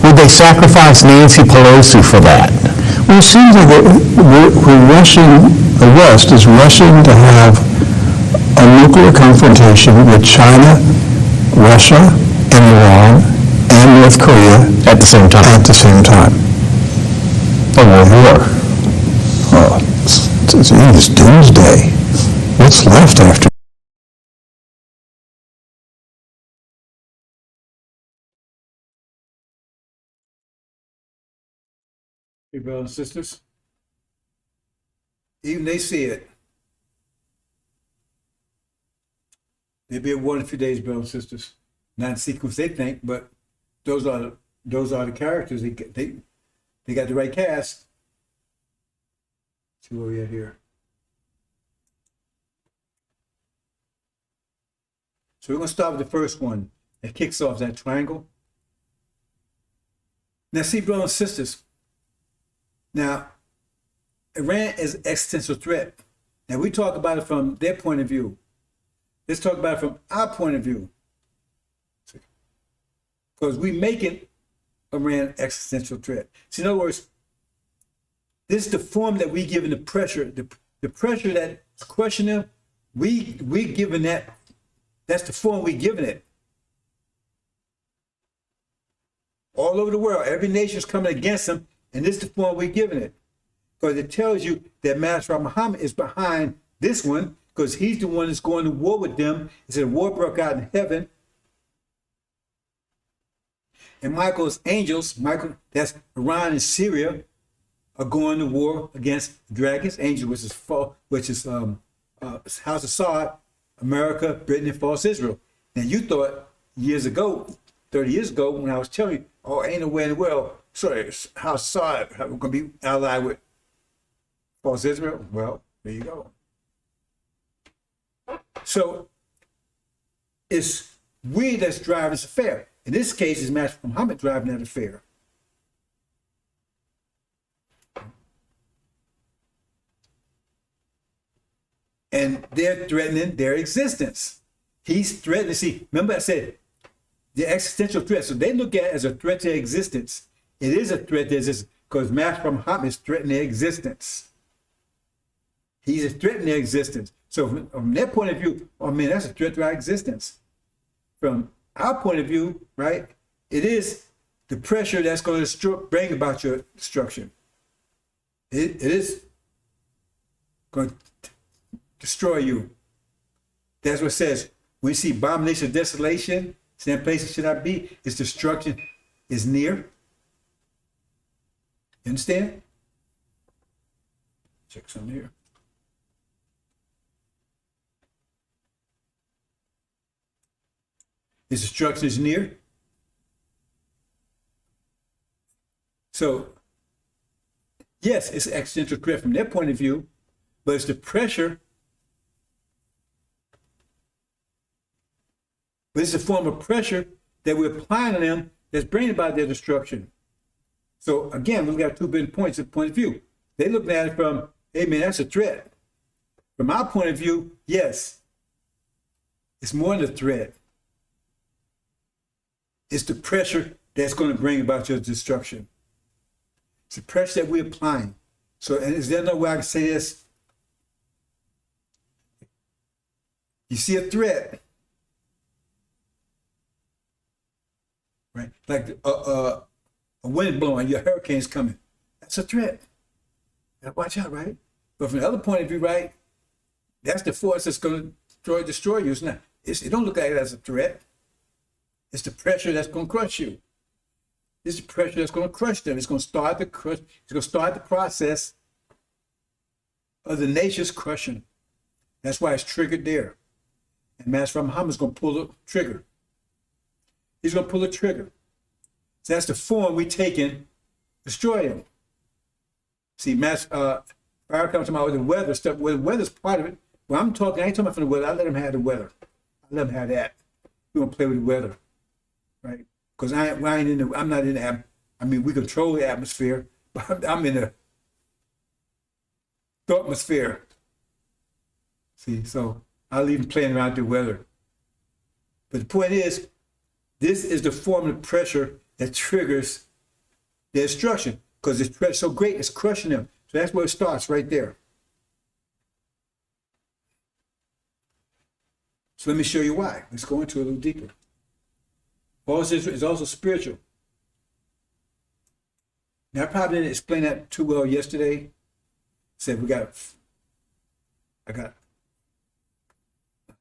would they sacrifice Nancy Pelosi for that? Well, it seems like we're rushing, the West is rushing to have a nuclear confrontation with China, Russia, and Iran, and North Korea At the same time? at the same time. A world war. Oh, it's doomsday. What's left after? Hey, brothers and sisters. Even they see it. There'll be a war in a few days, brothers and sisters. Not in sequence they think, but those are the characters. They got the right cast. Let's see where we at here. So we're gonna start with the first one that kicks off that triangle. Now, see, brothers and sisters. Now, Iran is an existential threat. Now, we talk about it from their point of view. Let's talk about it from our point of view. Because we making Iran an existential threat. See, in other words, this is the form that we give in the pressure. The pressure that's questioning them, we giving that. That's the form we giving it. All over the world, every nation is coming against them. And this is the form we're giving it. Because it tells you that Master Muhammad is behind this one, because he's the one that's going to war with them. It said war broke out in heaven. And Michael's angels, that's Iran and Syria, are going to war against dragons, angels, which is House of Saud, America, Britain, and false Israel. Now you thought years ago, 30 years ago, when I was telling you, oh, ain't no way in the world, sorry, House of Saud, we're going to be allied with false Israel. Well, there you go. So it's we that's driving this affair. In this case, it's Master Muhammad driving that affair. And they're threatening their existence. He's threatening. See, remember I said the existential threat. So they look at it as a threat to existence. It is a threat to existence because Master Muhammad is threatening their existence. He's threatening their existence. So from their point of view, oh man, that's a threat to our existence. From our point of view, right, it is the pressure that's going to bring about your destruction. It is going to destroy you. That's what it says. When you see abomination of desolation, stand places should not be, its destruction is near. You understand? Check something here. Its destruction is near. So, yes, it's an existential threat from their point of view, but it's the pressure. But it's a form of pressure that we're applying on them that's bringing about their destruction. So again, we've got two big points of point of view. They look at it from, hey man, that's a threat. From our point of view, yes, it's more than a threat. It's the pressure that's going to bring about your destruction. It's the pressure that we're applying. So, and is there no way I can say this? You see a threat, right? Like a wind blowing, your hurricane's coming. That's a threat. You gotta watch out, right? But from the other point of view, right, that's the force that's going to destroy you. It's not. You don't look at it as a threat. It's the pressure that's going to crush you. It's the pressure that's going to crush them. It's going to start the crush. It's going to start the process of the nation's crushing. That's why it's triggered there. And Master Muhammad's going to pull the trigger. He's going to pull the trigger. So that's the form we take in destroy him. See, Fire comes to my the weather stuff. Well, the weather's part of it. Well, I ain't talking about from the weather. I let them have the weather. I let them have that. We don't play with the weather, right? Because I'm not in the, I mean, we control the atmosphere, but I'm in the atmosphere. See, so I leave them playing around with the weather. But the point is, this is the form of pressure that triggers the destruction, because this pressure is so great, it's crushing them. So that's where it starts, right there. So let me show you why. Let's go into it a little deeper. False Israel is also spiritual. Now, I probably didn't explain that too well yesterday. Said I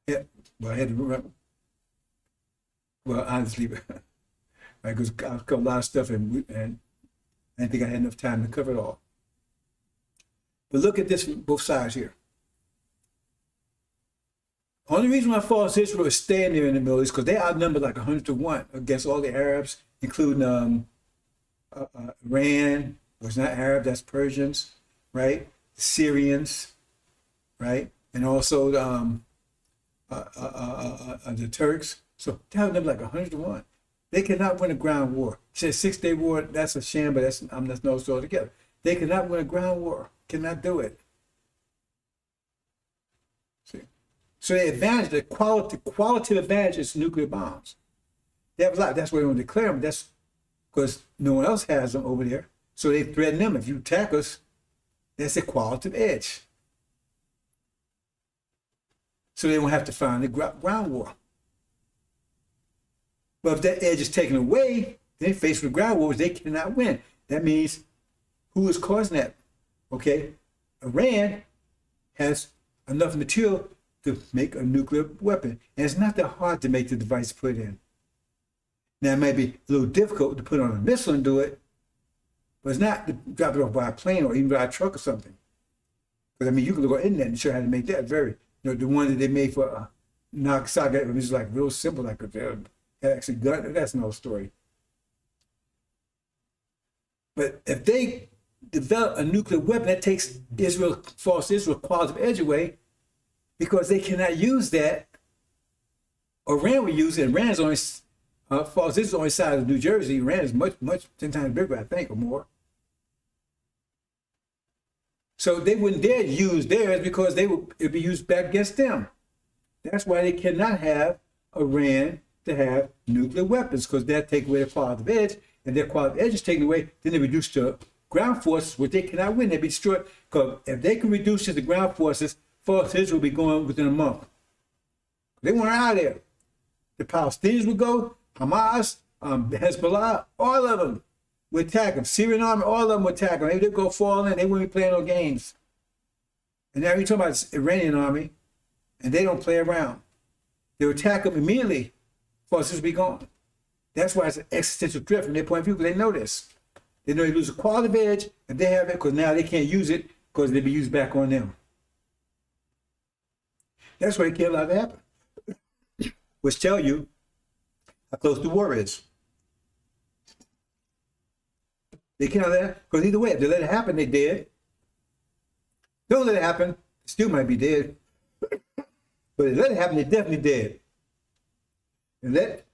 had to remember. Well, honestly, because I covered a lot of stuff and I didn't think I had enough time to cover it all. But look at this from both sides here. Only reason why false Israel is staying there in the middle is because they outnumber like 100 to 1 against all the Arabs, including Iran, was not Arab, that's Persians, right? Syrians, right? And also the Turks. So they outnumber like 100 to 1. They cannot win a ground war. She said 6 Day War, that's a sham, but that's no story together. They cannot win a ground war. Cannot do it. See? So the advantage, the qualitative advantage is nuclear bombs. They have a lot. That's why they don't declare them. That's because no one else has them over there. So they threaten them. If you attack us, that's a qualitative edge. So they won't have to find the ground war. But if that edge is taken away, then faced with ground wars, they cannot win. That means who is causing that? Okay, Iran has enough material to make a nuclear weapon. And it's not that hard to make the device put in. Now, it might be a little difficult to put on a missile and do it, but it's not to drop it off by a plane or even by a truck or something. Because, I mean, you can go in there and show how to make that very, the one that they made for Nagasaki, it was like real simple, like actually gun, that's another story. But if they develop a nuclear weapon, that takes false Israel qualitative edge away, because they cannot use that. Iran will use it. Iran's only false Israel only side of New Jersey. Iran is much 10 times bigger, I think, or more. So they wouldn't dare use theirs because it'd be used back against them. That's why they cannot have Iran to have nuclear weapons, because that take away their qualitative edge, and their qualitative edge is taken away, then they're reduced to ground forces, which they cannot win. They'd be destroyed. Because if they can reduce it to ground forces, false Israel will be going within a month. They weren't out there. The Palestinians would go, Hamas, Hezbollah, all of them would attack them. Syrian army, all of them would attack them. They'd go fall in, they wouldn't be playing no games. And now you're talking about the Iranian army, and they don't play around. They would attack them immediately, false Israel will be gone. That's why it's an existential threat from their point of view, because they know this. They know they lose a qualitative edge if they have it, because now they can't use it because they'll be used back on them. That's why they can't allow it to happen. Which tell you how close the war is. They can't allow that, because either way, if they let it happen, they're dead. Don't let it happen, they still might be dead. But if they let it happen, they're definitely dead. And let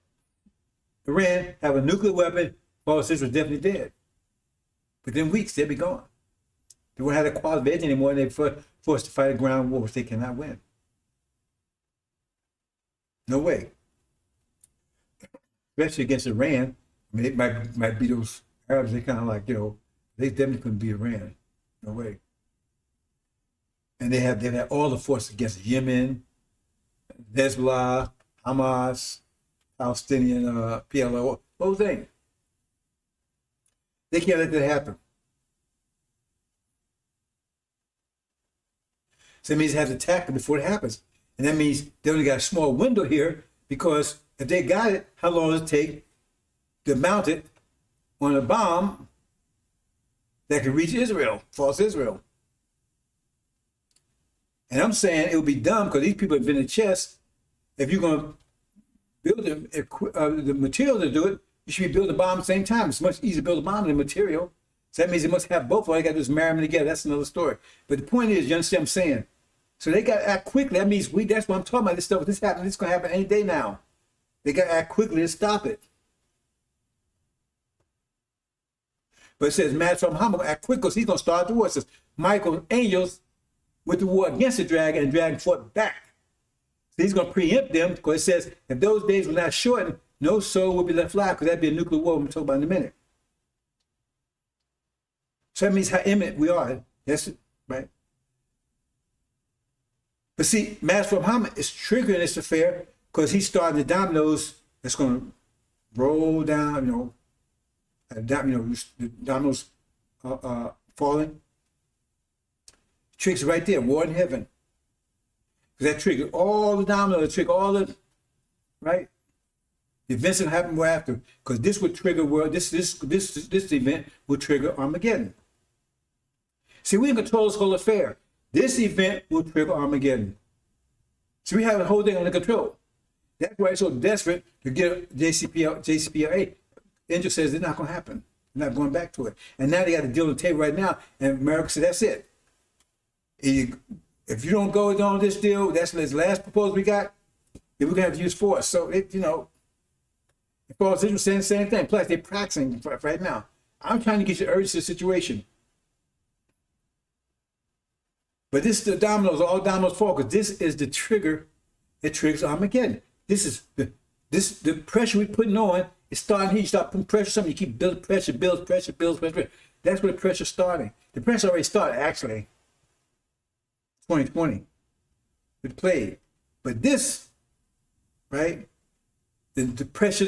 Iran have a nuclear weapon, false Israel is definitely dead. Within weeks, they'll be gone. They won't have the quality edge anymore, and they're forced to fight a ground war, which they cannot win. No way. Especially against Iran. I mean, it might be those Arabs, they kind of like, they definitely couldn't beat Iran. No way. And they've had all the forces against Yemen, Hezbollah, Hamas, Palestinian, PLO, whole thing. They can't let that happen. So that means they have to attack it before it happens. And that means they only got a small window here, because if they got it, how long does it take to mount it on a bomb that could reach Israel, false Israel? And I'm saying it would be dumb, because these people have been in chess. If you're going to build the material to do it, you should be building a bomb at the same time. It's much easier to build a bomb than material. So that means they must have both. All you got to do is marry them together. That's another story. But the point is, you understand what I'm saying? So they got to act quickly. That means that's what I'm talking about. This stuff, this happening, this going to happen any day now. They got to act quickly to stop it. But it says, Master Muhammad act quick because he's going to start the war. It says, Michael's angels with the war against the dragon, and the dragon fought back. So he's going to preempt them because it says, if those days were not shortened, no soul will be left alive, because that'd be a nuclear war we'll talk about in a minute. So that means how imminent we are. That's right. But see, Master Muhammad is triggering this affair because he's starting the dominoes that's going to roll down, the dominoes falling. Tricks right there, war in heaven. Because that triggered all the dominoes, trigger all the, right? The events that happen more after, because this would trigger this event will trigger Armageddon. See, we can control this whole affair. This event will trigger Armageddon. So we have the whole thing under control. That's why it's so desperate to get JCPOA. Angel says it's not going to happen. They're not going back to it. And now they got a deal on the table right now, and America said, that's it. If you don't go on this deal, that's the last proposal we got, then we're going to have to use force. So, if Paul's Israel saying the same thing. Plus, they're practicing right now. I'm trying to get you urgency to the situation. But this is the dominoes, all dominoes fall, because this is the trigger that triggers Armageddon. This is the pressure we're putting on. It's starting here. You start putting pressure on something, you keep building pressure, builds pressure. That's where the pressure's starting. The pressure already started, actually, 2020, with the plague. But this, right, the pressure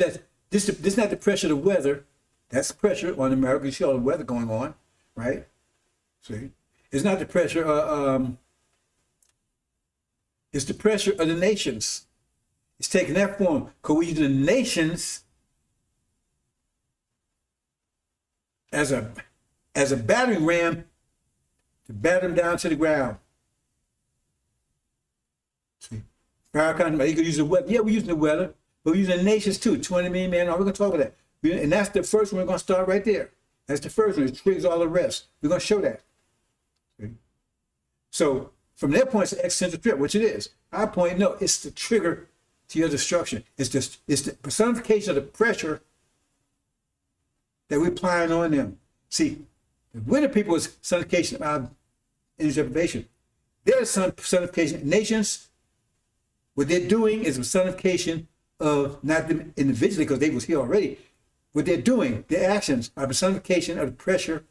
this is not the pressure of the weather. That's the pressure on America. You see all the weather going on, right? See? It's not the pressure, it's the pressure of the nations. It's taking that form, because we use the nations as a battering ram to batter them down to the ground. See, you could use the weather. Yeah, we're using the weather, but we're using the nations too. 20 million man. We're going to talk about that, and that's the first one. We're going to start right there. That's the first one. It triggers all the rest. We're going to show that. See? So from their point, it's the existential threat, which it is. Our point, no, it's the trigger to your destruction. It's the personification of the pressure that we're applying on them. See, the winter people is personification of our energy deprivation. Their personification, nations, what they're doing is a personification of not them individually, because they was here already. What they're doing, their actions, are a personification of the pressure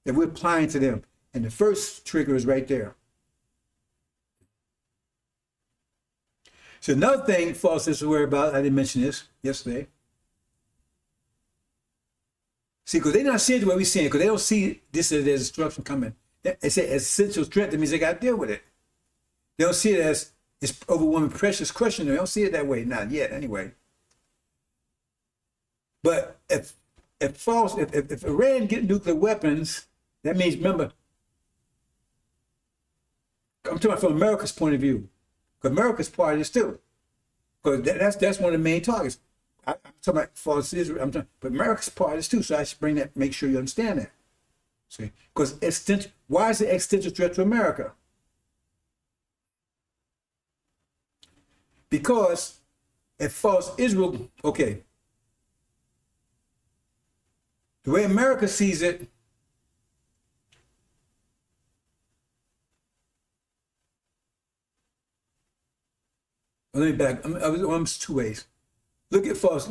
that we're applying to them. And the first trigger is right there. So another thing false is to worry about, I didn't mention this yesterday. See, because they're not seeing it the way we see it, because they don't see this as there's destruction coming. They say essential strength, that means they got to deal with it. They don't see it as it's overwhelming precious crushing them. They don't see it that way, not yet anyway. But if Iran get nuclear weapons, that means, remember, I'm talking from America's point of view, because America's part of this too. Because that's one of the main targets. I'm talking about false Israel, but America's part of this too. So I should bring that, make sure you understand that. See, because why is the existential threat to America? Because if false Israel, okay, the way America sees it, let me back. I'm two ways. Look at false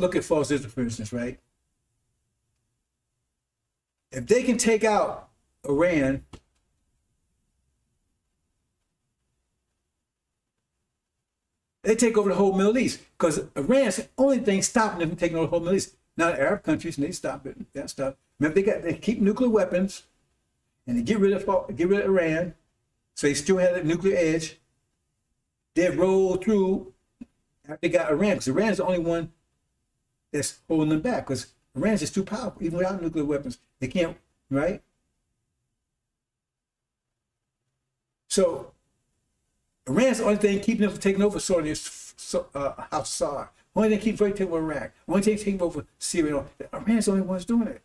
Israel, for instance, right? If they can take out Iran, they take over the whole Middle East, because Iran's the only thing stopping them from taking over the whole Middle East. Now the Arab countries, and they stop it. That stuff. Remember, they keep nuclear weapons, and they get rid of Iran, so they still have a nuclear edge. They roll through after they got Iran, because Iran's the only one that's holding them back, because Iran's just too powerful, even without nuclear weapons. They can't, right? So Iran's the only thing keeping them from taking over Saudi, Saar. Only thing keeping from taking over Iraq. Only thing taking over Syria. Iran's the only ones doing it.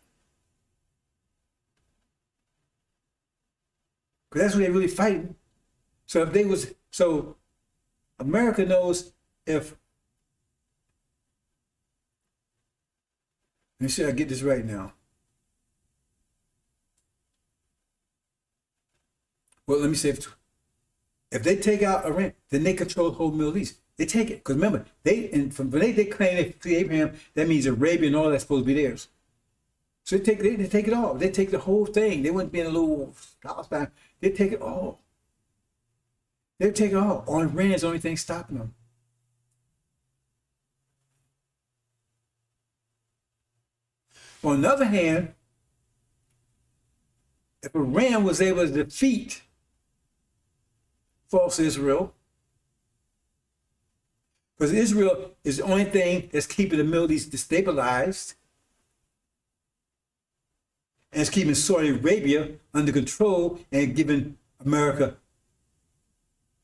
Because that's what they're really fighting. So America knows if, let me see if I get this right now. Well, let me say if they take out Iran, then they control the whole Middle East. They take it. Because remember, when they claim they free Abraham, that means Arabia and all that's supposed to be theirs. So they take it all. They take the whole thing. They wouldn't be in a little Palestine. They take it all. They take it all. On Iran is the only thing stopping them. On the other hand, if Iran was able to defeat false Israel, because Israel is the only thing that's keeping the Middle East destabilized, and it's keeping Saudi Arabia under control and giving America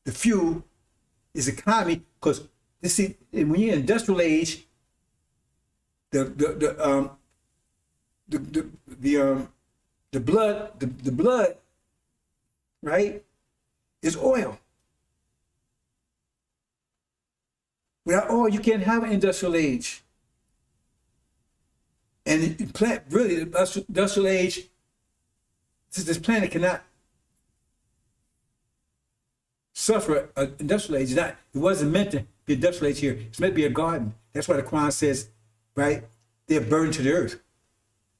the fuel, is economy. Because when you're in industrial age, the blood, right, is oil. Without oil, you can't have an industrial age. And really, the industrial age, this planet cannot suffer an industrial age. It wasn't meant to be industrial age here. It's meant to be a garden. That's why the Quran says, right, they're burdened to the earth.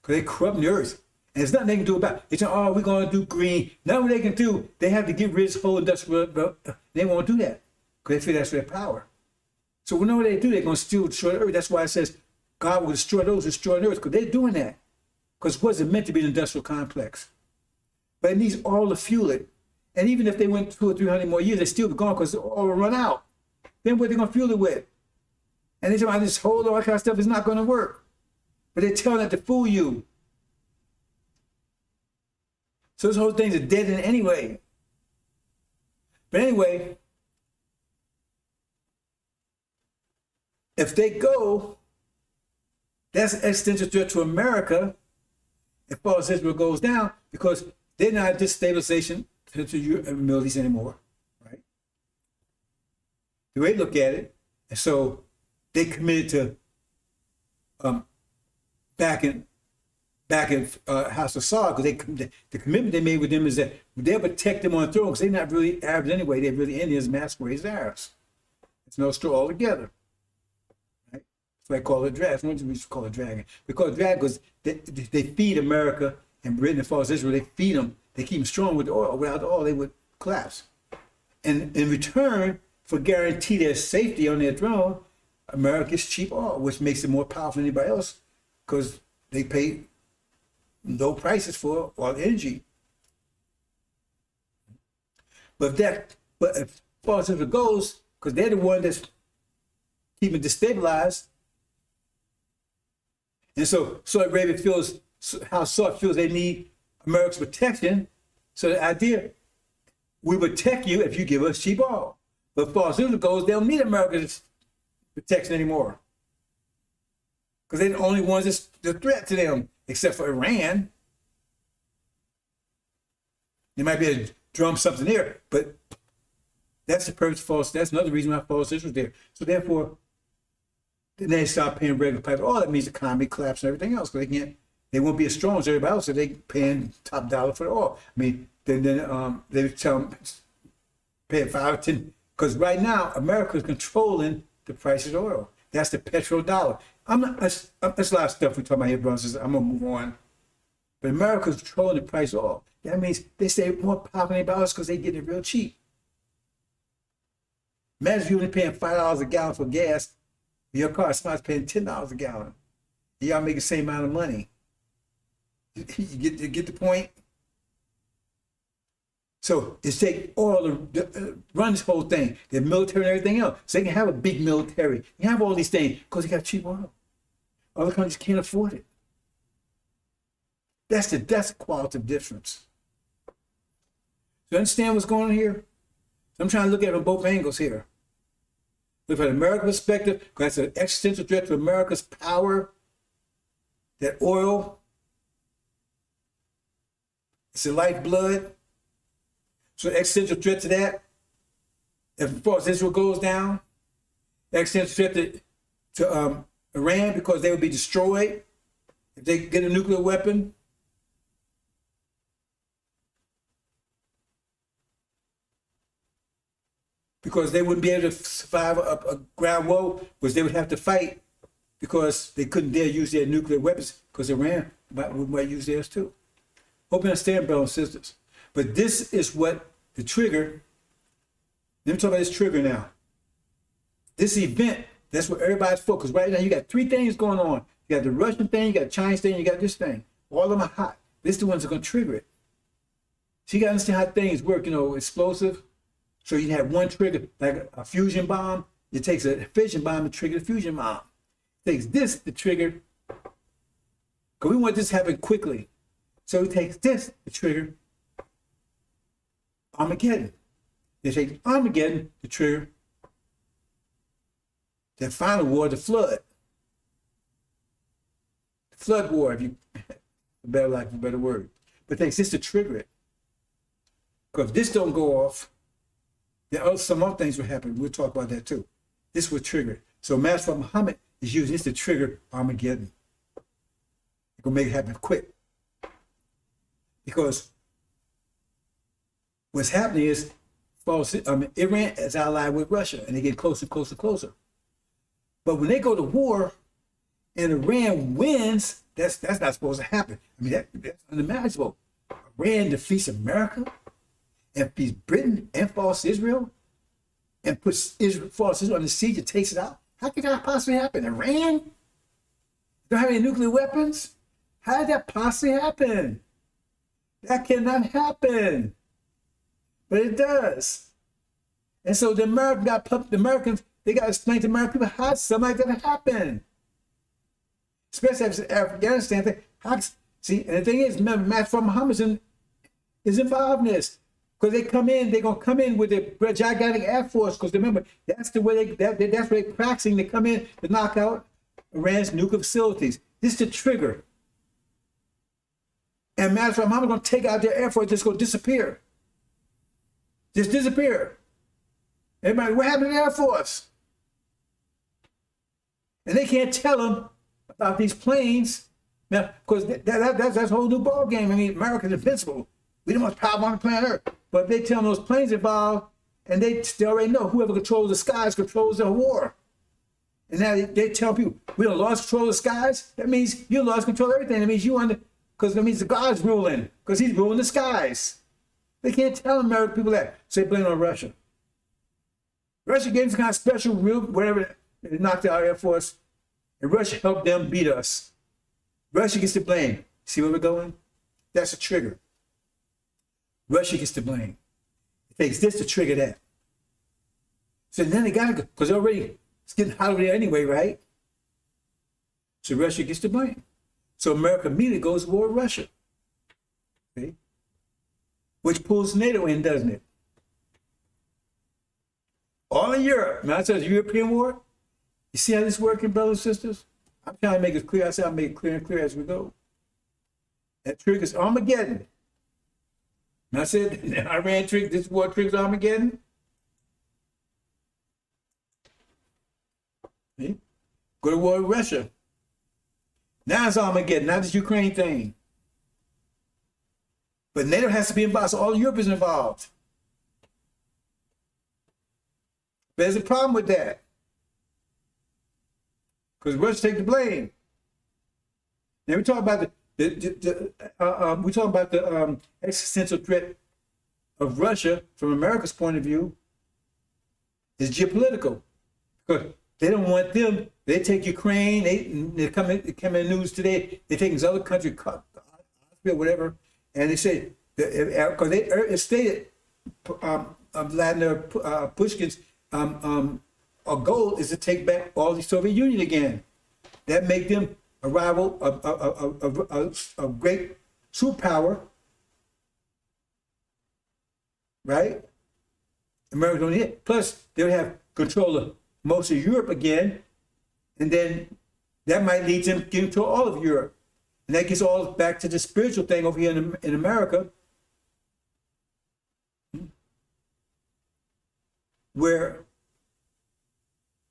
Because they corrupt the earth. And there's nothing they can do about it. They say, oh, we're going to do green. Nothing they can do. They have to get rid of this whole industrial, they won't do that. Because they feel that's their power. So whenever they do, they're going to still destroy the earth. That's why it says God will destroy those who destroy the earth. Because they're doing that. Because it wasn't meant to be an industrial complex. But it needs all to fuel it. And even if they went 200 or 300 more years, they'd still be gone because all will run out. Then what are they going to fuel it with? And they say, this whole all that kind of stuff is not going to work. But they're telling it to fool you. So this whole thing's a dead end anyway. But anyway, if they go, that's an existential threat to America if false Israel goes down, because they're not destabilization to the Middle East anymore, right? The way they look at it, and so they committed to backing House of Saud, because the commitment they made with them is that they'll protect them on the throne, because they're not really Arabs anyway. They're really Indians masquerade as Arabs. It's no straw altogether. Right? That's why I call it dragon. That's what we call it dragon. We call it dragon because they feed America and Britain and false Israel. They feed them. They keep them strong with the oil. Without the oil, they would collapse. And in return, for guarantee their safety on their throne, America gets cheap oil, which makes it more powerful than anybody else, because they pay low prices for oil energy. But if false Israel goes, because they're the one that's keeping destabilized, and so Saudi Arabia feels how Saudi feels they need America's protection. So the idea, we protect you if you give us cheap oil. But if false Israel goes, they don't need America's protection anymore, because they're the only ones that's the threat to them, except for Iran. They might be able to drum something there, but that's the purpose of false. That's another reason why false Israel's there. So therefore, then they start paying regular price. Oh, that means the economy collapse and everything else, because they won't be as strong as everybody else if they paying top dollar for the oil. I mean, then they tell them pay 5 or 10, because right now America is controlling the price of oil. That's the petrodollar. That's a lot of stuff we talk about here, brothers. I'm gonna move on. But America's controlling the price of oil. That means they stay more powerful than anybody else because they get it real cheap. Imagine if you're only paying $5 a gallon for gas in your car, somebody's paying $10 a gallon. Y'all make the same amount of money. You get the point? So it's take oil to run this whole thing, the military and everything else. So they can have a big military. You can have all these things because they got cheap oil. Other countries can't afford it. That's the qualitative difference. So you understand what's going on here? So I'm trying to look at it from both angles here. Look from American perspective, because that's an existential threat to America's power. That oil, it's the lifeblood. So existential threat to that, if of course Israel goes down, existential threat to Iran because they would be destroyed if they get a nuclear weapon. Because they wouldn't be able to survive a ground war, because they would have to fight because they couldn't dare use their nuclear weapons because Iran might use theirs too. Hope you understand, brothers and sisters. But this is what the trigger, let me talk about this trigger now. This event, that's what everybody's focused. Right now, you got three things going on. You got the Russian thing, you got the Chinese thing, you got this thing. All of them are hot. This is the ones that are going to trigger it. So you got to understand how things work, explosive. So you have one trigger, like a fusion bomb. It takes a fission bomb to trigger the fusion bomb. It takes this to trigger, because we want this to happen quickly. So it takes this to trigger Armageddon. It takes Armageddon to trigger the final war, the flood. The flood war, if you better like a better word. But it takes this to trigger it. Because if this don't go off, some other things will happen. We'll talk about that too. This will trigger it. So Master Muhammad is using this to trigger Armageddon. It's going to make it happen quick. Because what's happening is Iran is allied with Russia, and they get closer, closer, closer. But when they go to war and Iran wins, that's not supposed to happen. I mean, that's unimaginable. Iran defeats America and defeats Britain and falls Israel and puts falls Israel on the siege and takes it out. How could that possibly happen? Iran don't have any nuclear weapons? How did that possibly happen? That cannot happen. But it does. And so the Americans, they got to explain to American people how something like that happened. Especially after Afghanistan thing. See, and the thing is, remember, Master Muhammad is involved in this. Because they're going to come in with their gigantic air force. Because remember, that's the way that's where they're practicing. They come in to knock out Iran's nuclear facilities. This is the trigger. And Master Muhammad going to take out their air force, just going to disappear. Just disappear. Everybody, what happened to the Air Force? And they can't tell them about these planes. Now, because that's a whole new ball game. I mean, America's invincible. We the most powerful on the planet Earth. But they tell them those planes involved, and they already know whoever controls the skies controls the war. And now they tell people, we don't lost control of the skies. That means you lost control of everything. That means because that means the God's ruling, because he's ruling the skies. They can't tell American people that. So they blame it on Russia. Russia gave some kind of special rule, whatever, they knocked out our Air Force, and Russia helped them beat us. Russia gets the blame. See where we're going? That's a trigger. Russia gets the blame. It takes this to trigger that. So then they got to go, because already it's getting hot over there anyway, right? So Russia gets the blame. So America immediately goes to war with Russia. Okay? Which pulls NATO in, doesn't it? All in Europe. Now, I said the European war. You see how this is working, brothers and sisters? I'm trying to make it clear. I said I'll make it clear and clear as we go. That triggers Armageddon. And I said, Iran triggers, this war triggers Armageddon. See? Go to war with Russia. Now it's Armageddon, not this Ukraine thing. But NATO has to be involved, so all Europe is involved. But there's a problem with that. Because Russia take the blame. Now we talk about the existential threat of Russia from America's point of view is geopolitical. Because they don't want them. They take Ukraine. They come in the news today. They take this other country, whatever, and they say because they stated Vladimir Pushkin's our goal is to take back all the Soviet Union again. That make them a rival, a great superpower, right? America don't hit. Plus, they'll have control of most of Europe again, and then that might lead them to get control all of Europe. And that gets all back to the spiritual thing over here in America. where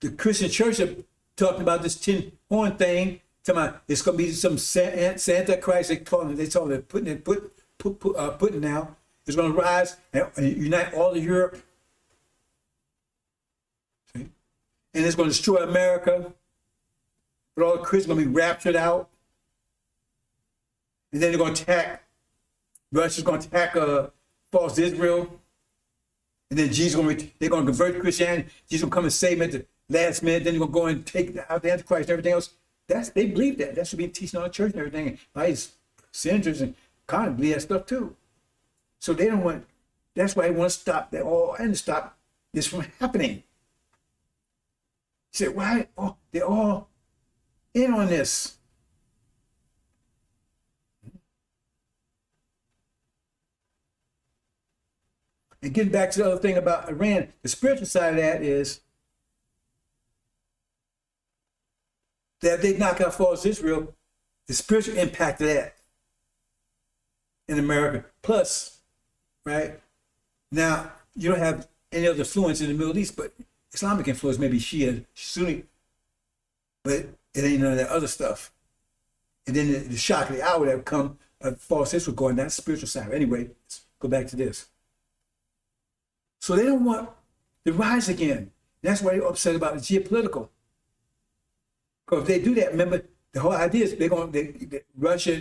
the Christian church are talking about this tin horn thing. Talking about it's going to be some Santa Christ. They told it putting now. It's going to rise and unite all of Europe. See? And it's going to destroy America. But all the Christians are going to be raptured out. And then they're going to attack. Russia's going to attack false Israel. And then they're going to convert to Christianity. Jesus will come and save them at the last minute. Then they're going to go and take out the Antichrist and everything else. They believe that. That should be teaching on the church and everything. Vice senators and Congress believe that stuff too. So they don't want, that's why they want to stop that all and stop this from happening. You say, why? Oh, they're all in on this. And getting back to the other thing about Iran, the spiritual side of that is that if they knock out false Israel, the spiritual impact of that in America. Plus, right, now you don't have any other influence in the Middle East, but Islamic influence, maybe Shia, Sunni, but it ain't none of that other stuff. And then the shock of the hour that would come of false Israel going, that's spiritual side. Anyway, let's go back to this. So they don't want to rise again. That's why they're upset about the geopolitical. Because if they do that, remember, the whole idea is Russia,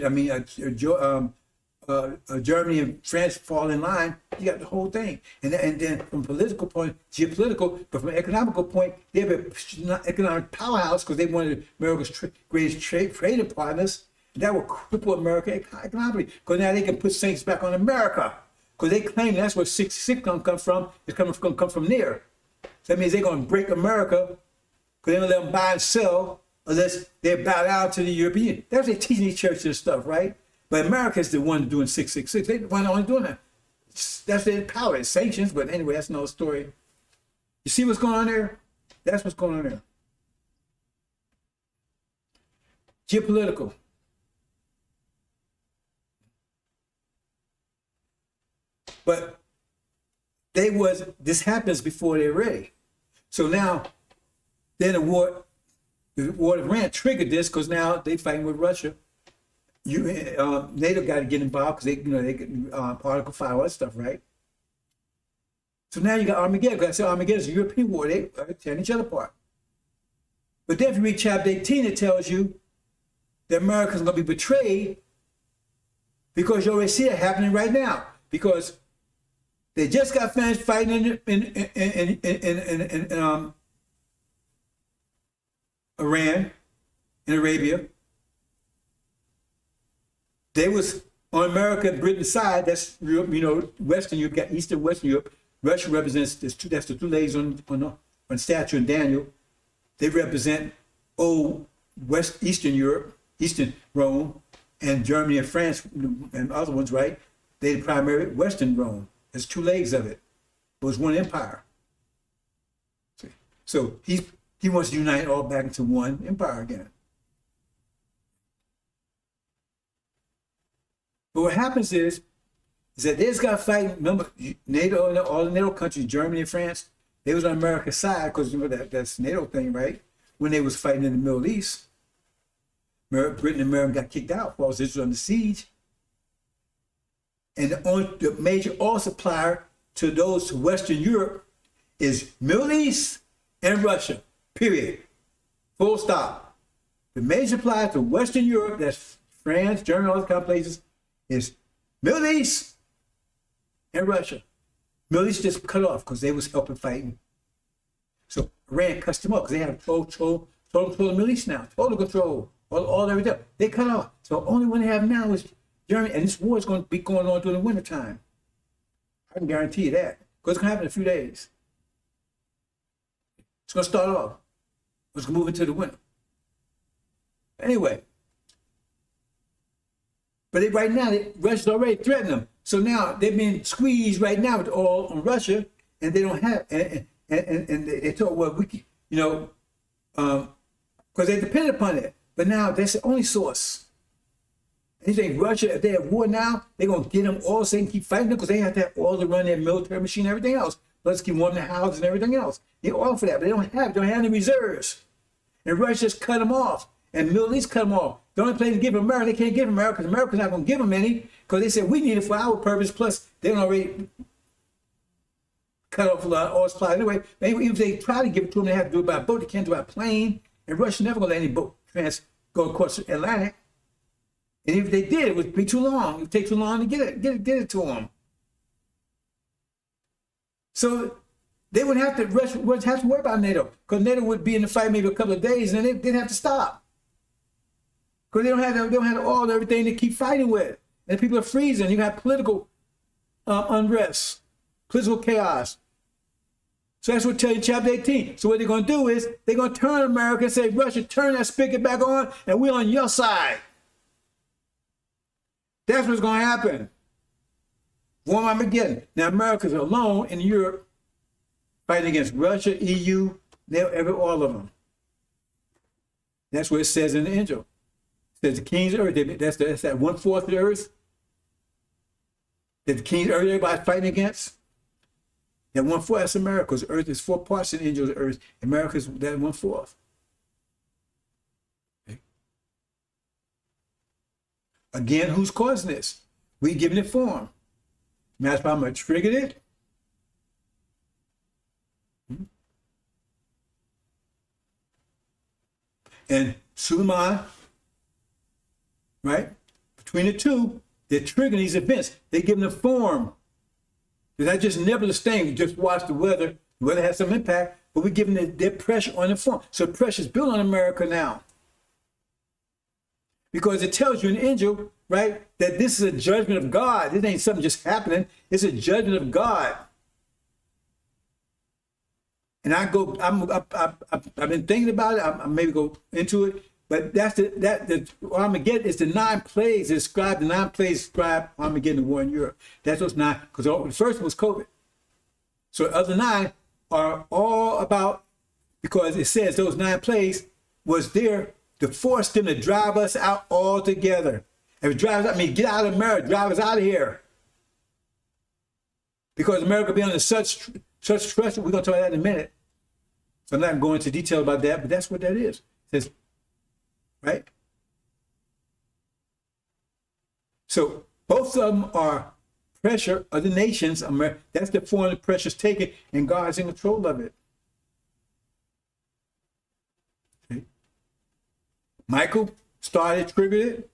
Germany and France fall in line, you got the whole thing. And then from a political point, geopolitical, but from an economical point, they have an economic powerhouse because they wanted America's greatest trading partners. That will cripple America economically because now they can put sanctions back on America. Because they claim that's where 666 going to come from. It's going to come from there. So that means they're going to break America because they don't let them buy and sell unless they bow down to the European. That's what they teaching these churches and stuff, right? But America is the one doing 666. They're the one only doing that. That's their power. It's sanctions, but anyway, that's another story. You see what's going on there? That's what's going on there. Geopolitical. But this happens before they're ready. So now, then the war of Iran triggered this because now they fighting with Russia. NATO got to get involved because they get Article 5, all that stuff, right? So now you got Armageddon. Because I said Armageddon is a European war. They are tearing each other apart. But then if you read chapter 18, it tells you that America's going to be betrayed because you already see it happening right now. Because they just got finished fighting in Iran, in Arabia. They was on America and Britain's side. That's Europe, Western Europe, got Eastern, Western Europe. Russia represents that's the two ladies on statue in Daniel. They represent Eastern Europe, Eastern Rome, and Germany and France and other ones, right? They the primary Western Rome. There's two legs of it. It was one empire. See? So he wants to unite all back into one empire again. But what happens is that they just got fighting. Remember, NATO, all the NATO countries, Germany and France, they was on America's side because that's NATO thing, right? When they was fighting in the Middle East, Britain and America got kicked out while Israel under siege. And the major oil supplier to those to Western Europe is Middle East and Russia, period. Full stop. The major supplier to Western Europe, that's France, Germany, all those kind of places, is Middle East and Russia. Middle East just cut off because they was helping fighting. So Iran cuts them off because they have total control of the Middle East now, total control, all everything. They cut off. So the only one they have now is Germany, and this war is going to be going on during the wintertime. I can guarantee you that. Because it's going to happen in a few days. It's going to start off. It's going to move into the winter. Anyway. But right now, Russia's already threatened them. So now they're being squeezed right now with oil on Russia, and they don't have, and they thought, well, because they depended upon it. But now that's the only source. And you think Russia, if they have war now, they're going to get them all so they can keep fighting them because they have to have oil to run their military machine and everything else. Let's keep warm the houses and everything else. They offer that, but they don't have any reserves. And Russia just cut them off. And Middle East cut them off. The only place to give America, they can't give America because America's not going to give them any because they said we need it for our purpose. Plus, they don't already cut off oil supply anyway. Maybe even if they try to give it to them, they have to do it by boat. They can't do it by plane. And Russia never going to let any boat go across the Atlantic. And if they did, it would be too long. It would take too long to get it to them. So they wouldn't have to worry about NATO because NATO would be in the fight maybe a couple of days and then they'd have to stop because they don't have the oil and everything to keep fighting with. And people are freezing. You got political unrest, political chaos. So that's what tells you in chapter 18. So what they're going to do is they're going to turn America and say, Russia, turn that spigot back on and we're on your side. That's what's going to happen. War Armageddon. Now America's alone in Europe fighting against Russia, EU, all of them. That's what it says in the angel. It says the king's earth, that's that 1/4 of the earth that the king's earth everybody's fighting against. That 1/4, that's America's earth. Is 4 parts of the angel's earth. America's that 1/4. Okay. Again, who's causing this? We giving it form. That's why I'm going to trigger it. And Suleiman, right? Between the two, they're triggering these events. They're giving them form. They're not just nebulous thing. Just watch the weather. The weather has some impact, but we're giving their pressure on the form. So pressure is built on America now. Because it tells you in the angel, right, that this is a judgment of God. This ain't something just happening. It's a judgment of God. And I've been thinking about it. I maybe go into it, but the Armageddon is the 9 plagues described. The 9 plagues describe Armageddon, the war in Europe. That's what's 9. Because the first one was COVID. So the other 9 are all about, because it says those 9 plagues was there to force them to drive us out altogether. If it drives us out, get out of America, drive us out of here. Because America be under such pressure. We're going to talk about that in a minute. So I'm not going into detail about that, but that's what that is. It says, right? So both of them are pressure of the nations. That's the form the pressure's taken, and God's in control of it. Okay. Michael started, triggered it.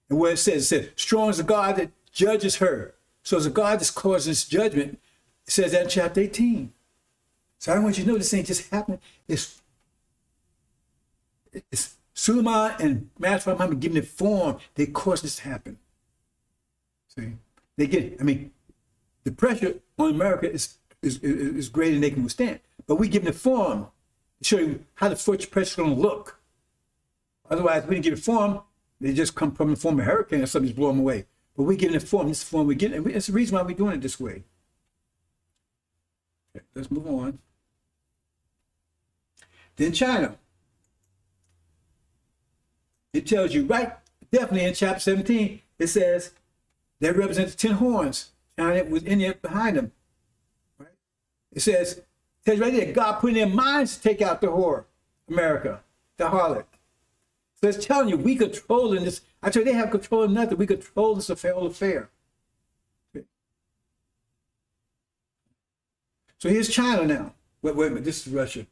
And what it says, strong is the God that judges her. So it's a God that's causing this judgment. It says that in chapter 18. So I want you to know this ain't just happening. It's Suleiman and Master Muhammad giving it form. They cause this to happen. See, they get it. I mean, the pressure on America is greater than they can withstand. But we giving it form to show you how the pressure is going to look. Otherwise, we didn't give it form. They just come from the form of a hurricane or something, just blow them away. But we're giving it form. This is the form we're getting. It's the reason why we're doing it this way. Okay, let's move on. Then China. It tells you right, definitely in chapter 17, it says that represents 10 horns. China was in there behind them. Right? It says right there, God put in their minds to take out the whore, America, the harlot. So it's telling you, we controlling this. I tell you, they have control of nothing. We control this whole affair. Okay. So here's China now. Wait a minute, this is Russia.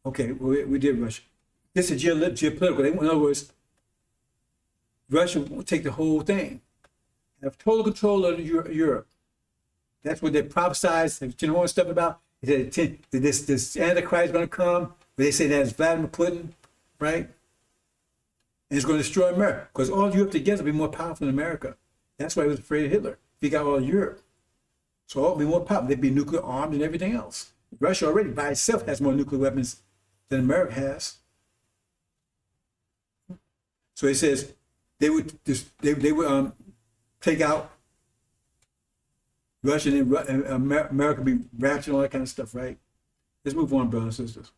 Okay, we did Russia. This is geopolitical. In other words, Russia will take the whole thing. Have total control of Europe. That's what they prophesized, you know what stuff about. They said this Antichrist is going to come. But they say that's Vladimir Putin, right? And it's going to destroy America. Because all Europe together will be more powerful than America. That's why he was afraid of Hitler. He got all of Europe. So all will be more powerful. They'd be nuclear armed and everything else. Russia already by itself has more nuclear weapons than America has. So he says they would take out Russia and America be raptured and all that kind of stuff, right? Let's move on, brothers and sisters.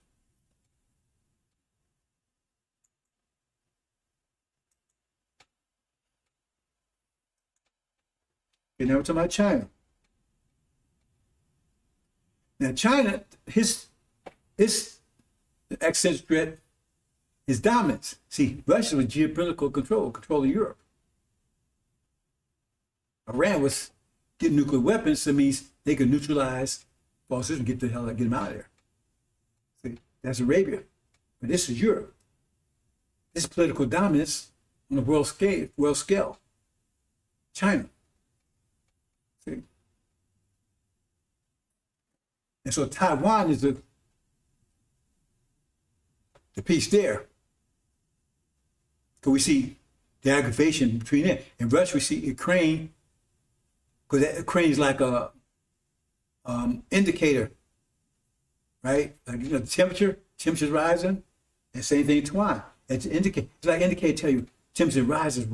Okay, now we're talking about China. Now, China, his existential threat is dominance. See, Russia was geopolitical control of Europe. Iran was getting nuclear weapons, so it means they could neutralize forces and get them out of there. See, that's Arabia. But this is Europe. This is political dominance on a world scale. China. See? And so Taiwan is the piece there. Because we see the aggravation between it. In Russia, we see Ukraine, because Ukraine is like a indicator, right? Like, the temperature's rising, and same thing in Taiwan. It's like indicator tell you temperature rises,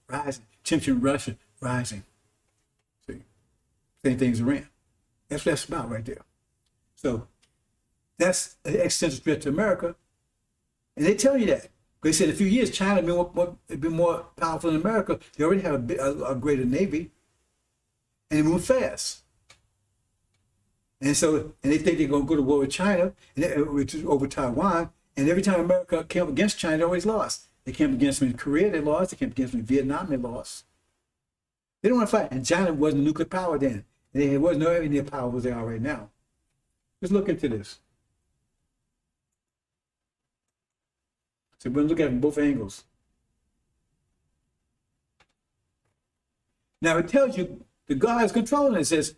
rising. Temperature in Russia rising. See, same thing as Iran. That's what that's about right there. So that's an existential threat to America, and they tell you that. They said in a few years China will be more powerful than America. They already have a greater navy, and they move fast. And they think they're going to go to war with China, which is over Taiwan. And every time America came up against China, they always lost. They came up against them in Korea, they lost. They came up against them in Vietnam, they lost. They don't want to fight. And China wasn't a nuclear power then. And there was no nuclear power as they are right now. Let's look into this. So we're going to look at it from both angles. Now it tells you the God is controlling it. It says,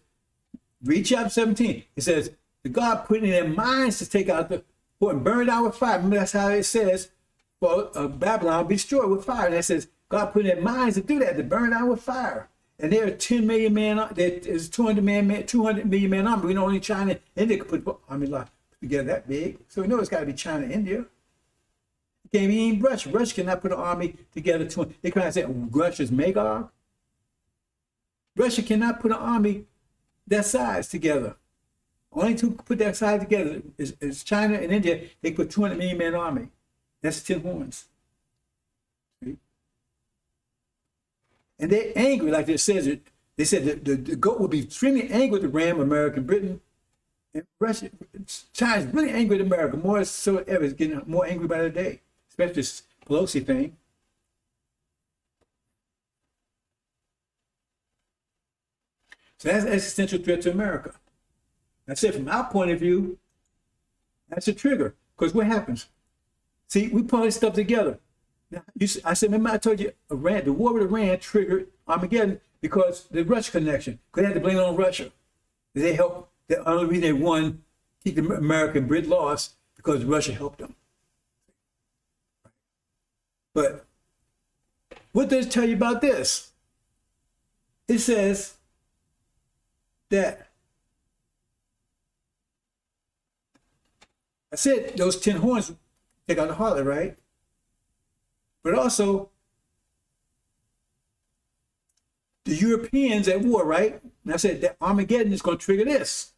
read chapter 17. It says, the God put in their minds to take out the and burn it out with fire. Remember, that's how it says, well, Babylon be destroyed with fire. And it says, God put in their minds to do that, to burn it out with fire. And there are 10 million man, there's 200 million man army. We know only China and India could put army together that big. So we know it's got to be China and India. It can't be even Russia. Russia cannot put an army together. They can't say Russia's Magog. Russia cannot put an army that size together. Only two put that size together is China and India. They put 200 million man army. That's 10 horns. See? And they're angry, like it says it. They said the goat will be extremely angry with the ram, America and Britain. And Russia, China's really angry with America, more so ever. It's getting more angry by the day, especially this Pelosi thing. So that's an existential threat to America. I said, from our point of view, that's a trigger. Because what happens? See, we put all this stuff together. Now, I said, remember I told you, Iran, the war with Iran triggered Armageddon because the Russia connection. Because they had to blame it on Russia. They helped. The only reason they won, keep the American Brit lost, because Russia helped them. But what does it tell you about this? It says that I said those 10 horns take out the harlot, right? But also, the Europeans at war, right? And I said that Armageddon is going to trigger this.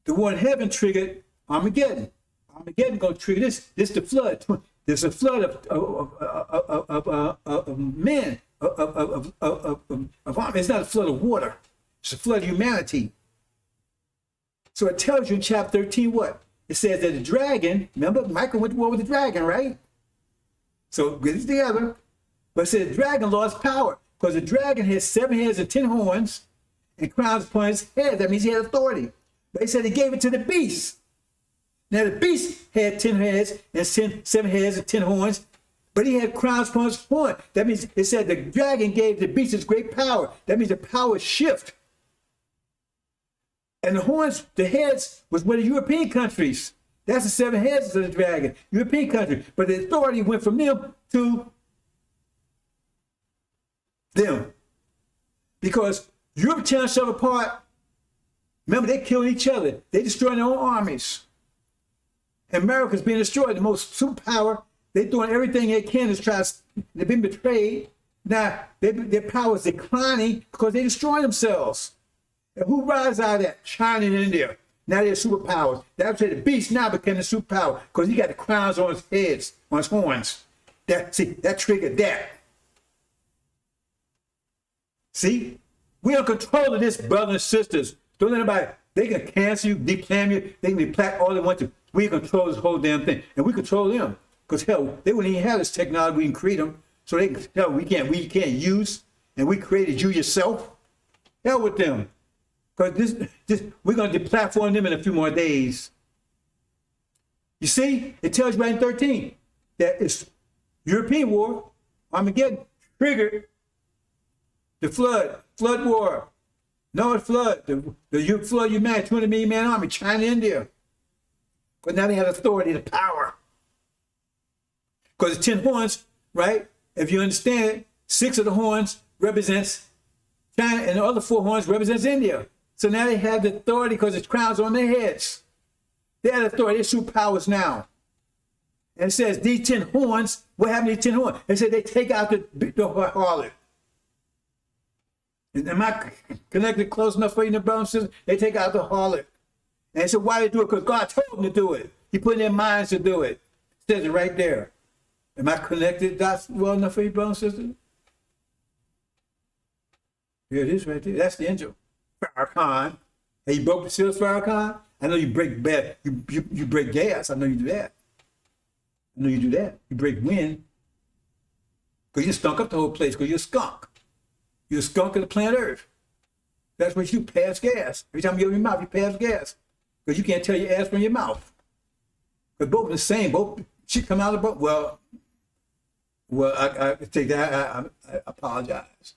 The war in heaven triggered Armageddon. Armageddon is going to trigger this. This is the flood. There's a flood of men, of army. It's not a flood of water. It's a flood of humanity. So it tells you in chapter 13 what? It says that the dragon, remember, Michael went to war with the dragon, right? So get it together. But it said the dragon lost power because the dragon had 7 heads and 10 horns and crowns upon his head. That means he had authority. But he said he gave it to the beast. Now the beast had 10 heads and 7 heads and 10 horns, but he had crowns upon his horn. That means it said the dragon gave the beast his great power. That means the power shift. And the horns, the heads, was where the European countries. That's the 7 heads of the dragon, European countries. But the authority went from them to them. Because Europe tearing itself apart, remember, they killing each other. They destroying their own armies. America's being destroyed, the most superpower. They're doing everything they can to try to, they've been betrayed. Now, their power is declining because they destroy themselves. And who rises out of that? China and India. Now they're superpowers. That's why the beast now became a superpower because he got the crowns on his heads, on his horns. That triggered that. See? We are in control of this, brothers and sisters. Don't let anybody They can cancel you, deplan you, they can deplat all they want to. We control this whole damn thing. And we control them. Because hell, they wouldn't even have this technology, we can create them. So they can hell, we can't use, and we created you yourself. Hell with them. Because this we're gonna deplatform them in a few more days. You see, it tells you right in 13 that it's European war, Armageddon, triggered the flood war. Noah's flood, the flood you man, 200 million man army, China, India. But now they have authority, the power. Because the 10 horns, right? If you understand it, 6 of the horns represents China and the other 4 horns represents India. So now they have the authority because it's crowns on their heads. They have authority, they're superpowers now. And it says these 10 horns, what happened to these 10 horns? They said they take out the harlot. Am I connected close enough for you, the brothers and sisters? They take out the harlot. And they said, why they do it? Because God told them to do it. He put in their minds to do it. It says it right there. Am I connected dots well enough for you, brothers and sisters? Here it is right there. That's the angel. Farrakhan. Hey, you broke the seals, Farrakhan? I know you break bad. You break gas. I know you do that. I know you do that. You break wind. Because you stunk up the whole place because you're a skunk. You're a skunk of the planet Earth. That's what you pass gas. Every time you open your mouth, you pass gas. Because you can't tell your ass from your mouth. But both are the same. Both shit come out of the boat. Well, I take that. I apologize.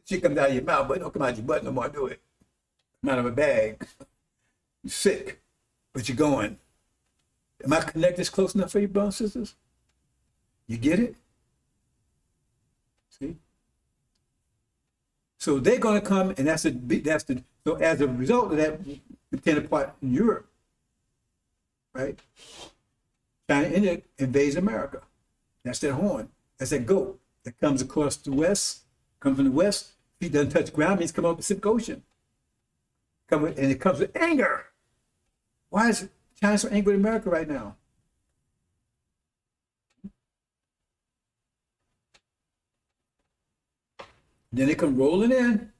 Shit comes out of your mouth, but it don't come out your butt no more. Do it. Come out of a bag. You're sick, but you're going. Am I connected close enough for you, brothers and sisters? You get it? See? So they're going to come, and so as a result of that, we tend to part in Europe, right? China, India invades America. That's their horn. That's that goat that comes across the west, comes from the west. If he doesn't touch ground, means come over the Pacific Ocean. And it comes with anger. Why is China so angry with America right now? Then they come rolling in.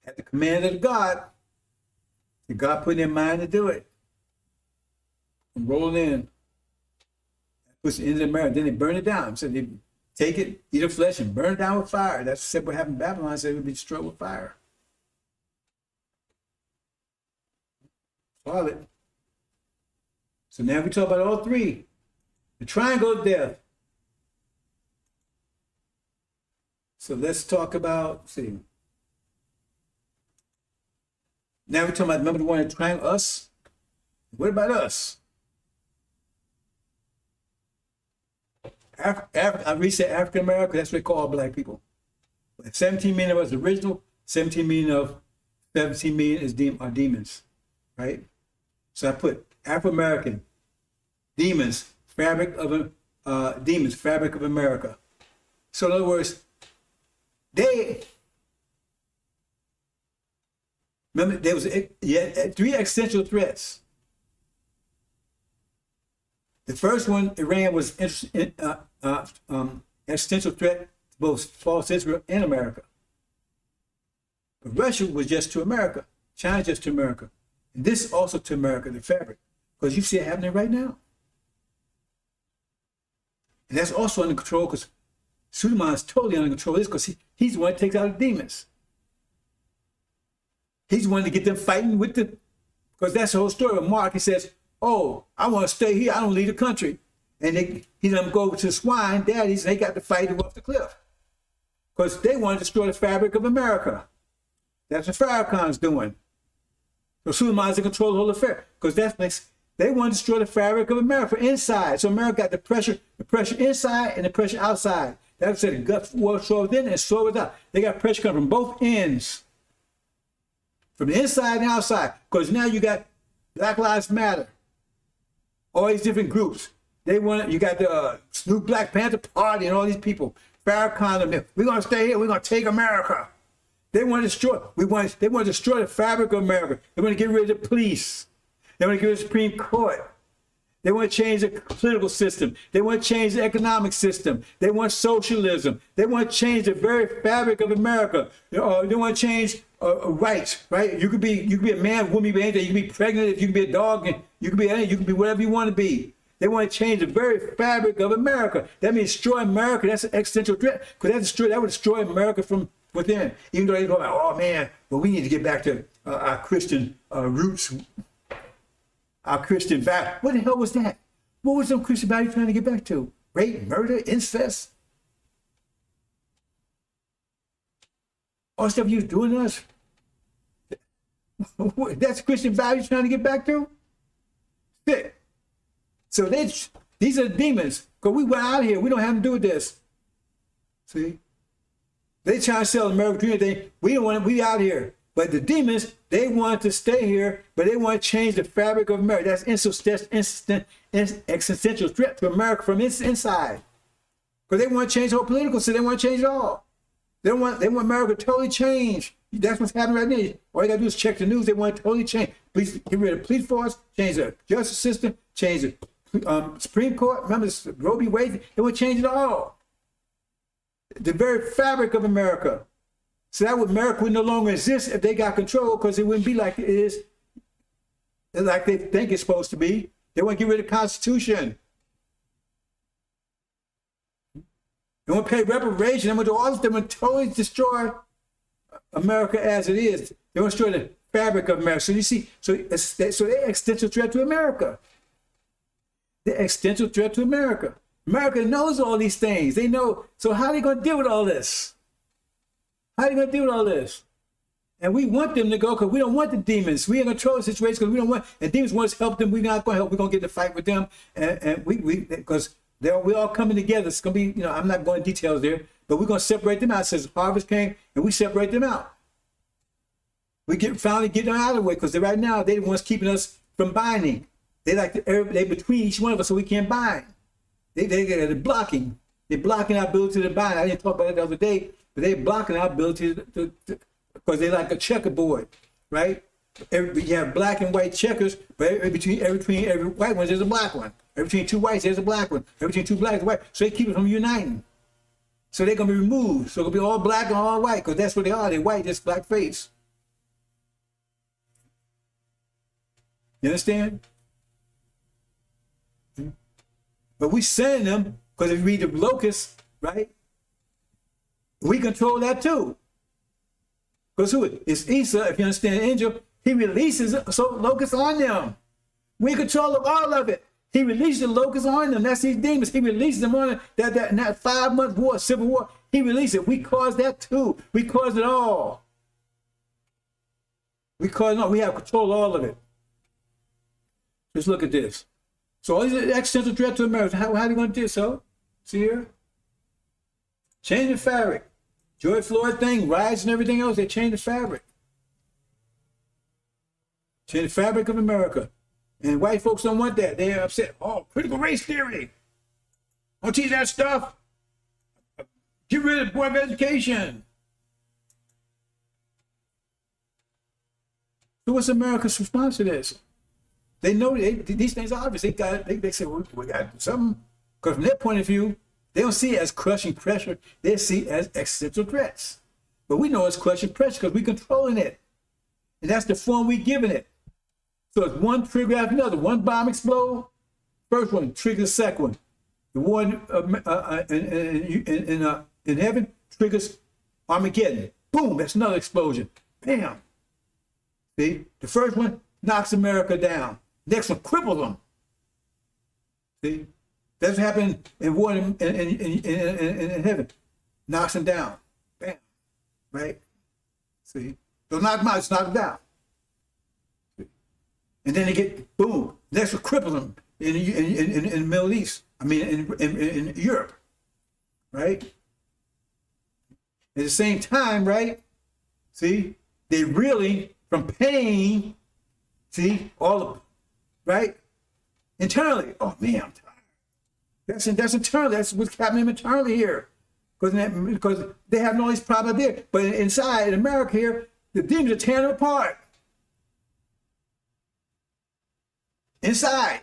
At the command of God, God put in their mind to do it. And rolling in. Puts it into America. Then they burn it down. So they take it, eat the flesh, and burn it down with fire. That's what happened in Babylon. Said it would be destroyed with fire. Solid. So now we talk about all three. The triangle of death. So let's talk about, see. Now we're talking about, remember the one that triangle, us? What about us? I reset African America, that's what they call black people. 17 million of us original, 17 million are demons, right? So I put African American, demons, fabric of America. So in other words, remember there was 3 existential threats. The first one, Iran, was existential threat to both false Israel and America. But Russia was just to America. China just to America. And this also to America, the fabric. Because you see it happening right now. And that's also under control because Suleiman is totally under control of this because he's the one that takes out the demons. He's the one to get them fighting with the, because that's the whole story of Mark. He says, oh, I want to stay here. I don't leave the country. And he let them go over to the swine daddies, and they got to fight him off the cliff. Because they want to destroy the fabric of America. That's what Farrakhan's doing. So Suleiman's in control of the whole affair. Because they want to destroy the fabric of America inside. So America got the pressure inside and the pressure outside. That's what the gut was so within and so without. They got pressure coming from both ends. From the inside and outside. Because now you got Black Lives Matter. All these different groups. You got the new Black Panther Party and all these people. Farrakhan, we're going to stay here. We're going to take America. They want to destroy. They want to destroy the fabric of America. They want to get rid of the police. They want to get rid of the Supreme Court. They want to change the political system. They want to change the economic system. They want socialism. They want to change the very fabric of America. They want to change rights, right? You could be a man, woman, anything. You can be pregnant. You can be a dog. You can be anything. You can be whatever you want to be. They want to change the very fabric of America. That means destroy America. That's an existential threat, because that would destroy America from within. Even though they go like, oh man, but we need to get back to our Christian roots, our Christian value. What the hell was that? What was some Christian value trying to get back to? Rape, murder, incest? All the stuff you was doing to us? That's Christian value trying to get back to? Sick. So these are the demons. Because we went out of here. We don't have to do with this. See? They try to sell American dream thing. We don't want to, we out here. But the demons, they want to stay here, but they want to change the fabric of America. That's existential threat to America from inside. Because they want to change the whole political system. They want to change it all. They want America to totally change. That's what's happening right now. All you got to do is check the news. They want to totally change. Please get rid of the police force, change the justice system, change the Supreme Court. Remember Roe v. Wade? They want to change it all. The very fabric of America. So that America would no longer exist if they got control, because it wouldn't be like it is, like they think it's supposed to be. They want to get rid of the Constitution. They want to pay reparation. They want to do all this. They want to totally destroy America as it is. They want to destroy the fabric of America. So you see, so they're existential threat to America. They're existential threat to America. America knows all these things. They know. So how are they going to deal with all this? How are they going to deal with all this? And we want them to go, because we don't want the demons. We ain't going to control the situation, because we don't want, and demons want us to help them. We're not going to help. We're going to get to fight with them. And because we're all coming together. It's going to be, I'm not going into details there, but we're going to separate them out. It says harvest came, and we separate them out. We finally get them out of the way, because right now they're the ones keeping us from binding. They between each one of us, so we can't bind. They're blocking. They're blocking our ability to bind. I didn't talk about it the other day, but they're blocking our ability to because they're like a checkerboard, right? You have black and white checkers, but between every white one, there's a black one. Between two whites, there's a black one. Between two blacks, white. So they keep it from uniting. So they're going to be removed. So it'll be all black and all white, because that's what they are. They're white, just black face. You understand? But we send them, because if you read the locusts, right? We control that too. Because who? It's Esau, if you understand the angel, he releases locusts on them. We control all of it. He released the locusts on them. That's these demons. He released them on that 5-month war, civil war. He released it. We caused that too. We caused it all. We caused it all. We have control of all of it. Just look at this. So all these existential threat to America. How are they going to do so? See here? Change the fabric. George Floyd thing, riots and everything else, they change the fabric. Change the fabric of America. And white folks don't want that. They're upset. Oh, critical race theory. Don't teach that stuff. Get rid of the Board of Education. So what's America's response to this? They know these things are obvious. They say, well, we got to do something. Because from their point of view, they don't see it as crushing pressure. They see it as existential threats. But we know it's crushing pressure because we're controlling it. And that's the form we're giving it. So it's one trigger after another. One bomb explode, first one triggers the second one. The one in heaven triggers Armageddon. Boom, that's another explosion. Bam. See, the first one knocks America down. Next one cripples them. See, that's what happened in war in heaven. Knocks them down. Bam. Right? See, don't knock them out, just knock them down. And then they get, boom, next one cripples them in the Middle East. I mean, in Europe. Right? At the same time, right? See, they really, from pain, see, all of them, right? Internally, oh man, I'm tired. That's internal. That's what's happening internally here. Because they have all these problems there. But inside, in America here, the demons are tearing them apart. Inside.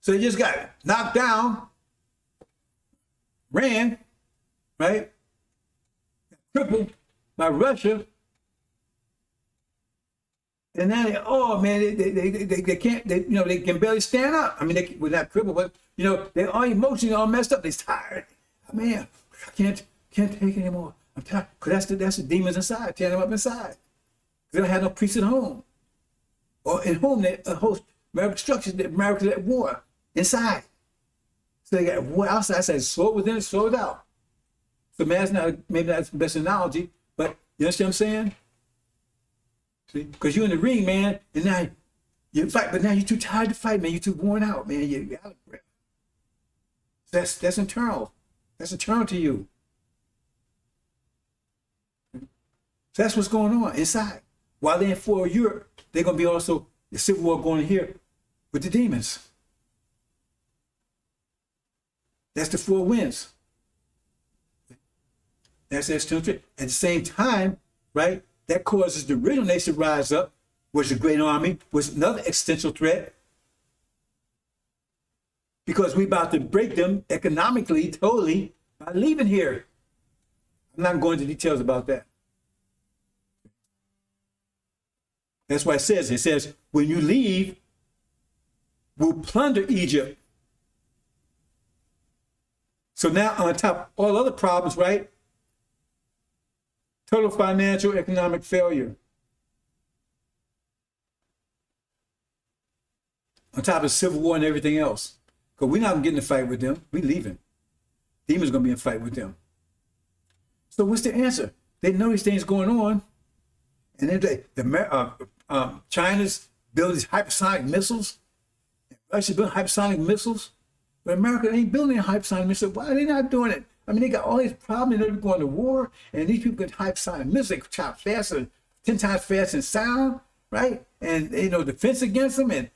So they just got knocked down, ran, right? Crippled by Russia. And now oh man, they can't, they can barely stand up. I mean, we're not crippled, but they are emotionally all messed up. They're tired. Man, I can't take it anymore. I'm tired. Because that's the demons inside, tearing them up inside. They don't have no peace at home. Or in home, they host structures that America's at war inside. So they got war outside. I said, slow it within, slow it out. So man, maybe that's the best analogy, but you understand what I'm saying? See, because you're in the ring, man, and now you fight, but now you're too tired to fight, man. You're too worn out, man. You're out of breath. That's internal. That's internal to you. So that's what's going on inside. While they're in for Europe, they're going to be also the civil war going here with the demons. That's the four winds. That's their strength. At the same time, right? That causes the original nation to rise up, which is a great army, was another existential threat. Because we're about to break them economically, totally, by leaving here. I'm not going into details about that. That's why it says, when you leave, we'll plunder Egypt. So now on top of all other problems, right? Total financial, economic failure. On top of civil war and everything else. Because we're not going to get in a fight with them. We're leaving. Demons going to be in a fight with them. So what's the answer? They know these things going on. And then China's building these hypersonic missiles. Russia building hypersonic missiles. But America ain't building any hypersonic missiles. Why are they not doing it? I mean, they got all these problems, and they're going to war, and these people get hypersonic missiles. They chop faster, 10 times faster in sound, right? And, defense against them, and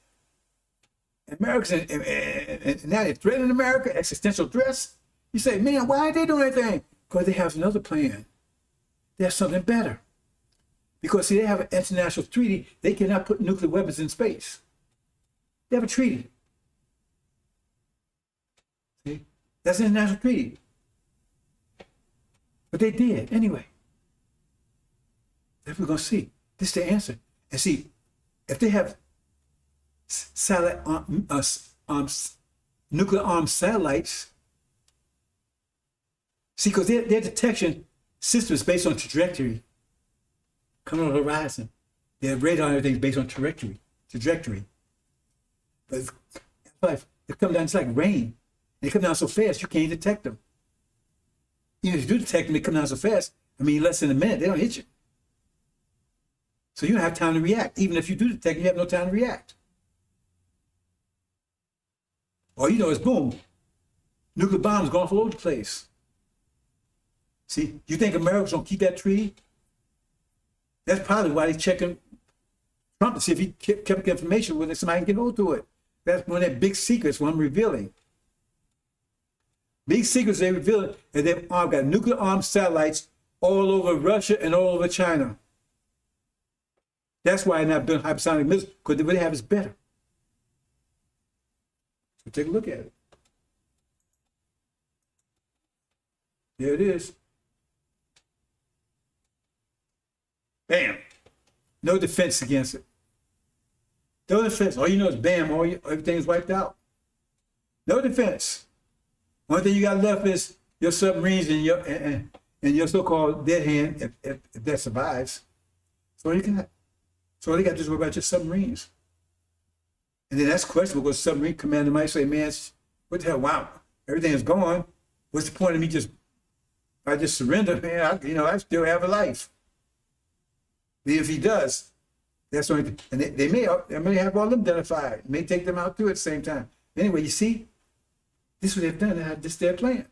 Americans, and now they're threatening America, existential threats. You say, man, why aren't they doing anything? Because they have another plan. They have something better. Because, see, they have an international treaty. They cannot put nuclear weapons in space. They have a treaty. See? That's an international treaty. But they did anyway. That's what we're going to see. This is the answer. And see, if they have satellite nuclear armed satellites, see, because their detection system is based on trajectory. Coming on the horizon. Their radar and everything is based on trajectory. But they come down, it's like rain. They come down so fast, you can't detect them. Even if you do detect them, they come down so fast, less than a minute, they don't hit you. So you don't have time to react. Even if you do detect them, you have no time to react. All you know is boom, nuclear bombs going all over the place. See, you think America's gonna keep that treaty? That's probably why they're checking Trump to see if he kept information whether somebody can get hold to it. That's one of their big secrets, what I'm revealing. Big secrets they reveal, and they've got nuclear armed satellites all over Russia and all over China. That's why they're not building hypersonic missiles, because what they have is better. So take a look at it. There it is. Bam. No defense against it. No defense. All you know is bam, everything is wiped out. No defense. One thing you got left is your submarines and your so-called dead hand, if that survives. So you got. So they got to just worry about your submarines. And then that's questionable because submarine commander might say, man, what the hell, wow, everything is gone. What's the point of me if I just surrender, man, I still have a life. But if he does, that's the only thing. And they may have all them identified. May take them out too at the same time. Anyway, you see, this is what they've done. This is their plan.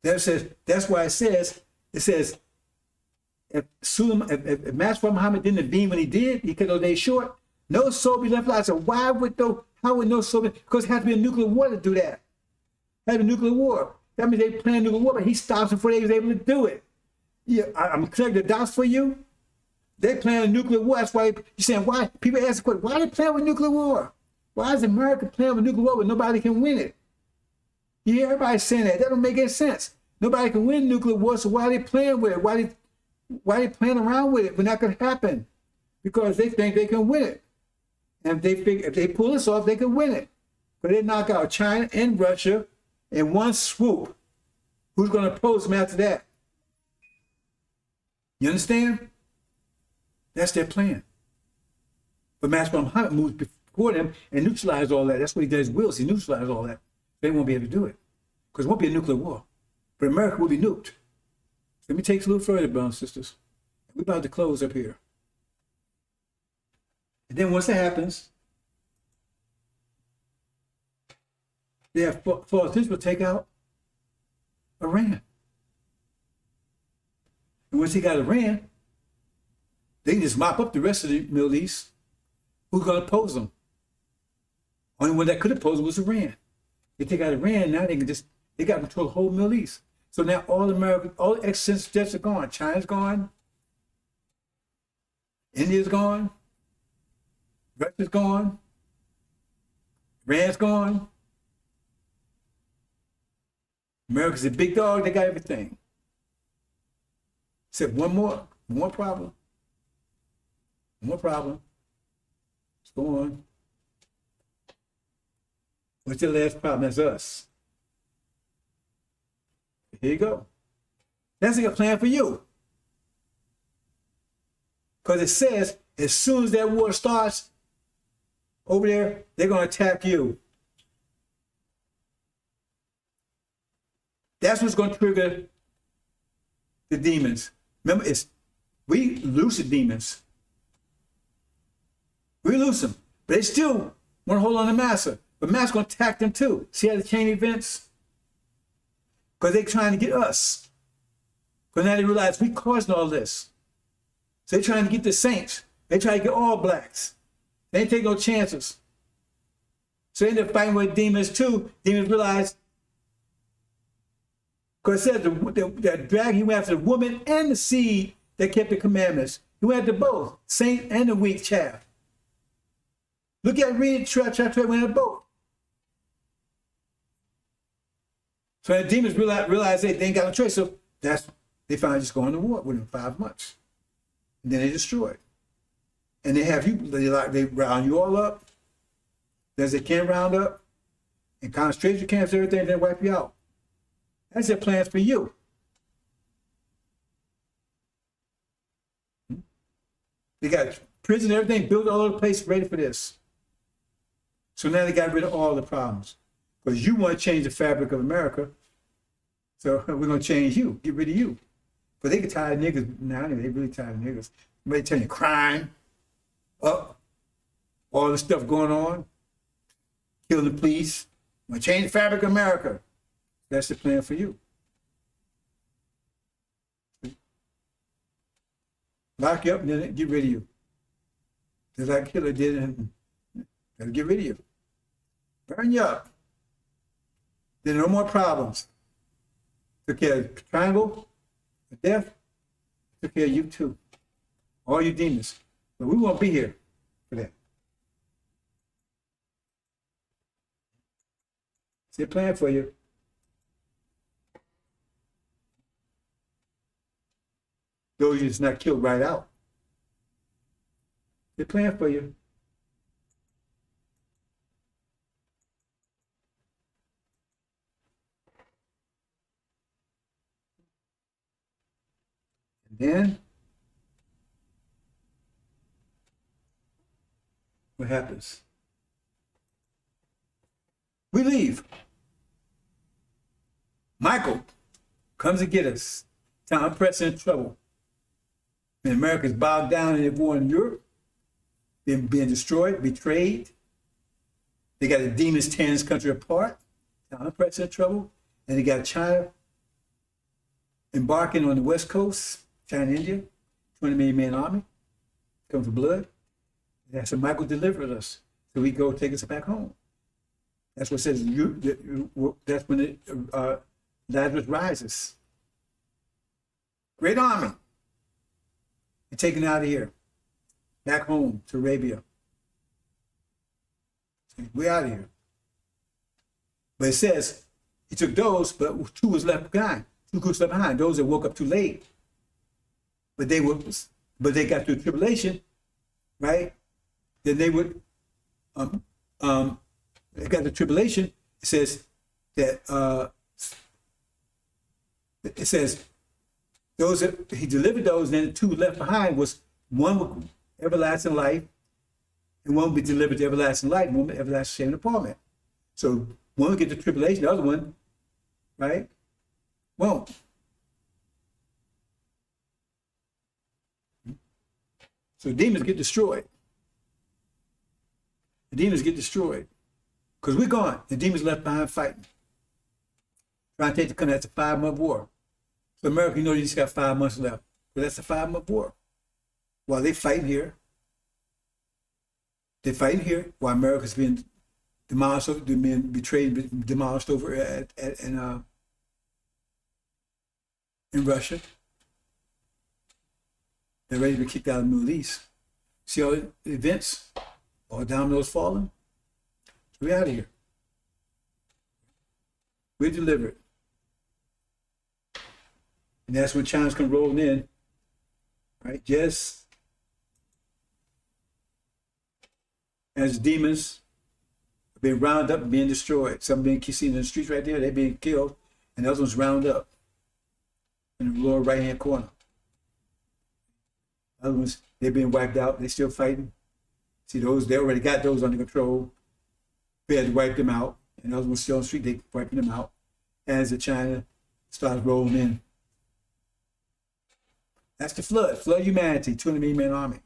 That's why it says, if Master Muhammad didn't intervene when he did, he cut those days short, no soul be left alive. So how would no soul be? Because it has to be a nuclear war to do that. It has to be a nuclear war. That means they planned nuclear war, but he stops before they was able to do it. Yeah, I'm clearing the dots for you. They planned a nuclear war. That's why you're saying, why? People ask the question, why they plan with nuclear war? Why is America playing with nuclear war when nobody can win it? You hear everybody saying that. That don't make any sense. Nobody can win nuclear war, so why are they playing with it? Why are they playing around with it when that could happen? Because they think they can win it. And if they pull this off, they can win it. But they knock out China and Russia in one swoop. Who's going to oppose them after that? You understand? That's their plan. But Master Muhammad moves before them and neutralized all that. That's what he does. Wills. He neutralized all that. They won't be able to do it because it won't be a nuclear war. But America will be nuked. Let me take it a little further, brothers and sisters. We're about to close up here. And then once that happens, they have false Israel take out Iran. And once he got Iran, they can just mop up the rest of the Middle East. Who's going to oppose them? Only one that could oppose them was Iran. If they got Iran, now they got control of the whole Middle East. So now all the existential threats are gone. China's gone. India's gone. Russia's gone. Iran's gone. America's a big dog. They got everything. Except one more problem. One more problem. Let's go on. What's the last problem? That's us. Here you go. That's like a plan for you. Because it says, as soon as that war starts, over there, they're going to attack you. That's what's going to trigger the demons. Remember, we loose the demons. We loose them. But they still want to hold on to Massa. But Massa's going to attack them too. See how the chain events? Because they're trying to get us. Because now they realize we caused all this. So they're trying to get the saints. They try to get all blacks. They ain't take no chances. So they end up fighting with demons too. Demons realize, because it says the dragon, he went after the woman and the seed that kept the commandments. He went after both, saint and the weak chaff. Look at read chapter 12, went after both. So the demons realize they ain't got no choice. So they finally just go on to war within 5 months. And then they destroy it. And they have you, they round you all up as they can round up and concentration camps, everything, and then wipe you out. That's their plans for you. They got prison, everything built all over the place, ready for this. So now they got rid of all the problems. Because you want to change the fabric of America. So we're going to change you, get rid of you. But they get tired of niggas. Now anyway, they really tired of niggas. They tell you crime, up, all the stuff going on, killing the police. Want to change the fabric of America. That's the plan for you. Lock you up and then get rid of you. Just like Hitler did, and they'll get rid of you. Burn you up. Then no more problems. Took care of the triangle, the death, took care of you too. All you demons. But we won't be here for that. It's their plan for you. Those you just not killed right out. They plan for you. And then what happens? We leave. Michael comes to get us. Time pressing trouble. And America's bogged down in the war in Europe. They're being destroyed, betrayed. They got the demons tearing this country apart. Time pressing trouble. And they got China embarking on the West Coast, China and India, 20 million man army, come for blood. That's when Michael delivered us. So we go take us back home. That's what it says, that's when Lazarus rises. Great army. And taken out of here, back home to Arabia. We're out of here. But it says he took those, but two was left behind. Two groups left behind. Those that woke up too late, but they got through tribulation, right? Then they would they got the tribulation. It says that it says those that he delivered those, and then the two left behind was one with everlasting life, and one would be delivered to everlasting life, and one with everlasting shame and department. So one would get the tribulation, the other one, right, won't. So demons get destroyed. The demons get destroyed. Because we're gone. The demons left behind fighting. Trying to take the country. That's a 5-month war. So America, you know, you just got 5 months left. But that's a 5-month war. While they fighting here. They're fighting here while America's being demolished, being betrayed, demolished over in Russia. They're ready to be kicked out of the Middle East. See all the events, all dominoes falling. We're out of here. We're delivered. And that's when China's come rolling in, right? Just as demons are being rounded up and being destroyed. Some being seen in the streets right there, they're being killed, and the other ones rounded up in the lower right-hand corner. Other ones, they're being wiped out. They're still fighting. See those, they already got those under control. We had to wipe them out. And those ones still on the street, they wiping them out as the China starts rolling in. That's the flood. Flood humanity, 200 million man army.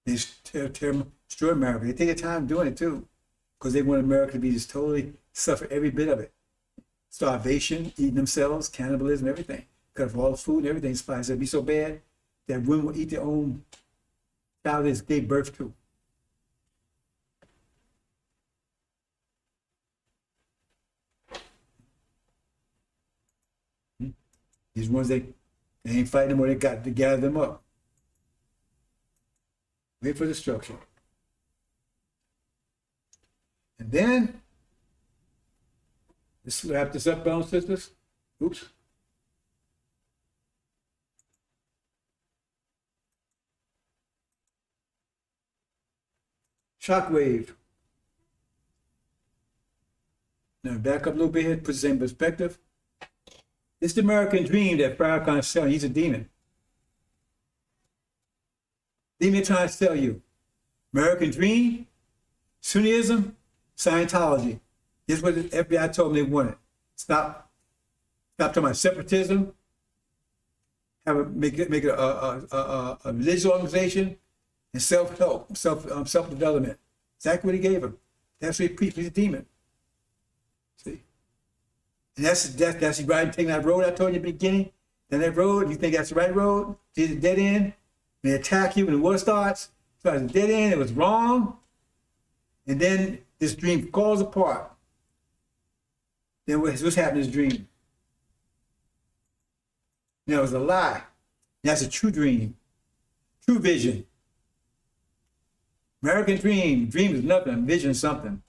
They destroy America. They take their time doing it too. Because they want America to be just totally suffer every bit of it. Starvation, eating themselves, cannibalism, everything. Cut off all the food and everything. Spies. It'd be so bad that women will eat their own child they gave birth to. These ones they ain't fighting them or they got to gather them up. Wait for destruction. And then, let's wrap this up, brothers and sisters. Oops. Shockwave. Now back up a little bit here, put the same perspective. It's the American dream that Farrakhan is selling. He's a demon. Demon trying to sell you. American dream, Sunnism, Scientology. Here's what the FBI told them they wanted. Stop talking about separatism. Make it a religious organization and self-help, self-development. Exactly what he gave him. That's what he preached. He's a demon. See? And that's right, taking that road I told you at the beginning. Then that road, you think that's the right road? It's a dead end. They attack you when the war starts. So it's a dead end, it was wrong. And then this dream falls apart. Then what's happened in this dream? Now it was a lie. That's a true dream. True vision. American dream. Dream is nothing, vision is something.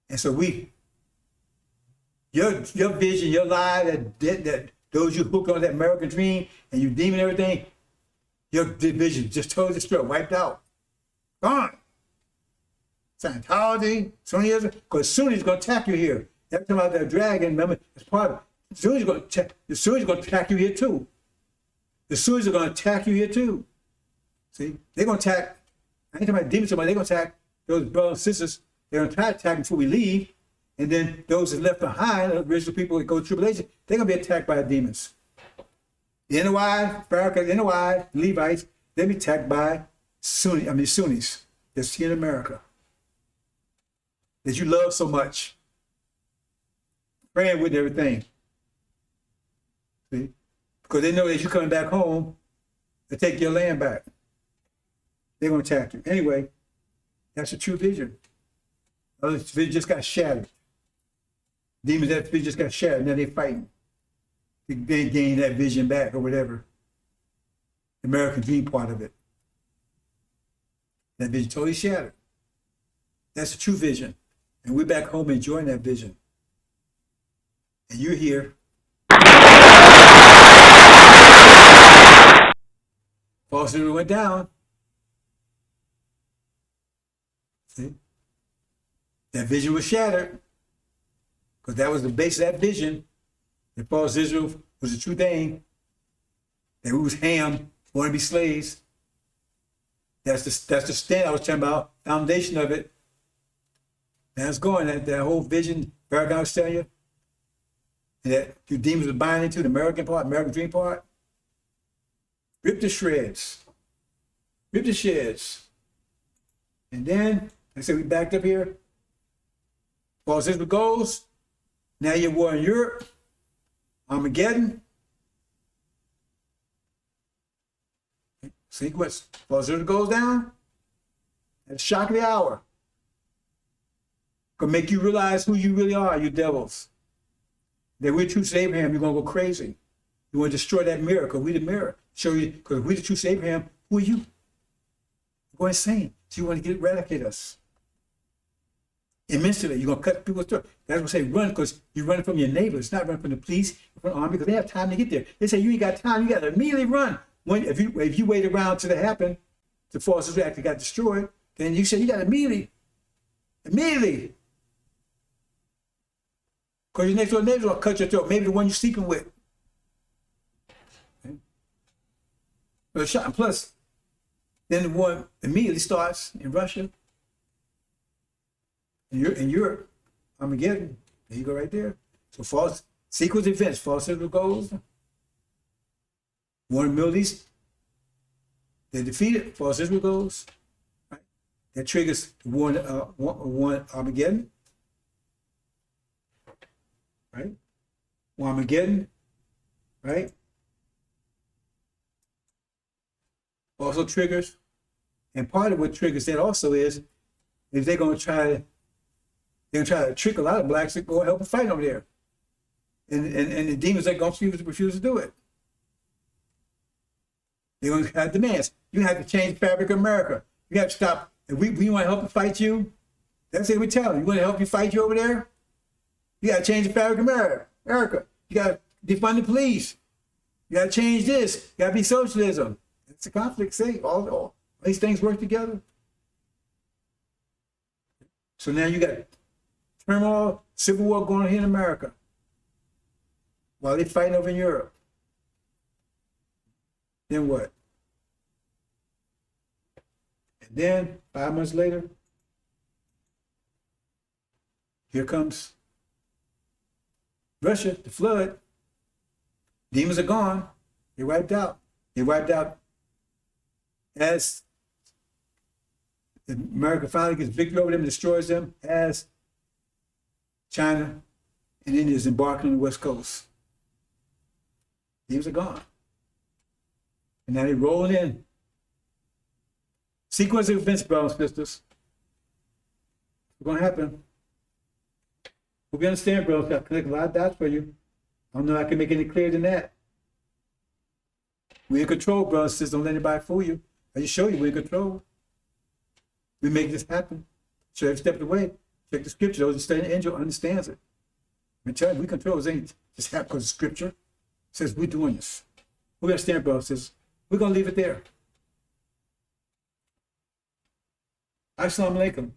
And so your vision, your lie, that those you hooked on that American dream and you demon everything, your vision just totally destroyed, wiped out. Gone. Scientology, Sunnism, because Sunni's going to attack you here. Every time out there, dragon, remember, it's part of it. The Sunnis are going to attack you here too. The Sunnis are going to attack you here too. See, they're going to attack. I ain't talking about demons, they're going to attack those brothers and sisters. They're going to try to attack before we leave. And then those that left behind, the original people that go to tribulation, they're going to be attacked by demons. The NOI, Farrakhan, NOI, Levites, they'll be attacked by Sunnis that's here in America. That you love so much. Praying with everything. See? Because they know that you're coming back home to take your land back. They're going to attack you. Anyway, that's a true vision. Other vision just got shattered. Demons, that vision just got shattered. Now they're fighting. They gain that vision back or whatever. The American dream part of it. That vision totally shattered. That's the true vision. And we're back home enjoying that vision. And you're here. False Israel went down. See? That vision was shattered. Because that was the base of that vision. That false Israel was the true thing. That we was Ham, want to be slaves. That's the stand I was talking about, foundation of it. That's going, that whole vision, Farragut was telling you, that you demons were buying into, the American part, American dream part. Rip to shreds. Rip to shreds. And then, like I said, we backed up here. False Israel goes. Now you're war in Europe. Armageddon. Sequence. False Israel goes down. At the shock of the hour. Gonna make you realize who you really are, you devils. That we're true to Abraham, you're gonna go crazy. You want to destroy that mirror, because we the mirror. Show you, because we're the true to Abraham, who are you? You're going insane. So you want to eradicate us. Immensely, you're gonna cut people's throat. That's what I say, run, because you're running from your neighbors, not running from the police, from the army, because they have time to get there. They say you ain't got time, you gotta immediately run. If you wait around till it happened, the false Israel actually got destroyed, then you said you gotta immediately. Because your next door neighbor's gonna cut your throat, maybe the one you're sleeping with. Okay? But shot, plus, then the war immediately starts in Russia, in Europe, Armageddon. There you go right there. So false sequence events, false Israel goes. War in the Middle East, they're defeated, false Israel goes. Right? That triggers war in Armageddon. Right? Armageddon, right? Also triggers, and part of what triggers that also is they're going to try to trick a lot of blacks to go help and fight over there, and the demons are going to refuse to do it. They're going to have demands. You have to change the fabric of America. You have to stop. If we want to help and fight you, that's what we tell them. You want to help you fight you over there? You got to change the fabric of America. You got to defund the police. You got to change this. You got to be socialism. It's a conflict. See, all these things work together. So now you got turmoil, civil war going on here in America while they're fighting over in Europe. Then what? And then 5 months later, here comes Russia, the flood. Demons are gone. They're wiped out. They're wiped out as America finally gets victory over them and destroys them, as China and India is embarking on the West Coast. Demons are gone. And now they're rolling in. Sequence of events, brothers and sisters. What's going to happen? Hope you understand, brothers. I've connected a lot of dots for you. I don't know if I can make any clearer than that. We're in control, brothers and sisters. Don't let anybody fool you. I just show you we're in control. We make this happen. So every step of the way, check the scripture. Those who study the angel understands it. I'm telling you, we control this ain't just happen because of scripture. It says we're doing this. We understand, brothers and sisters. We're going to leave it there. Assalamu alaikum.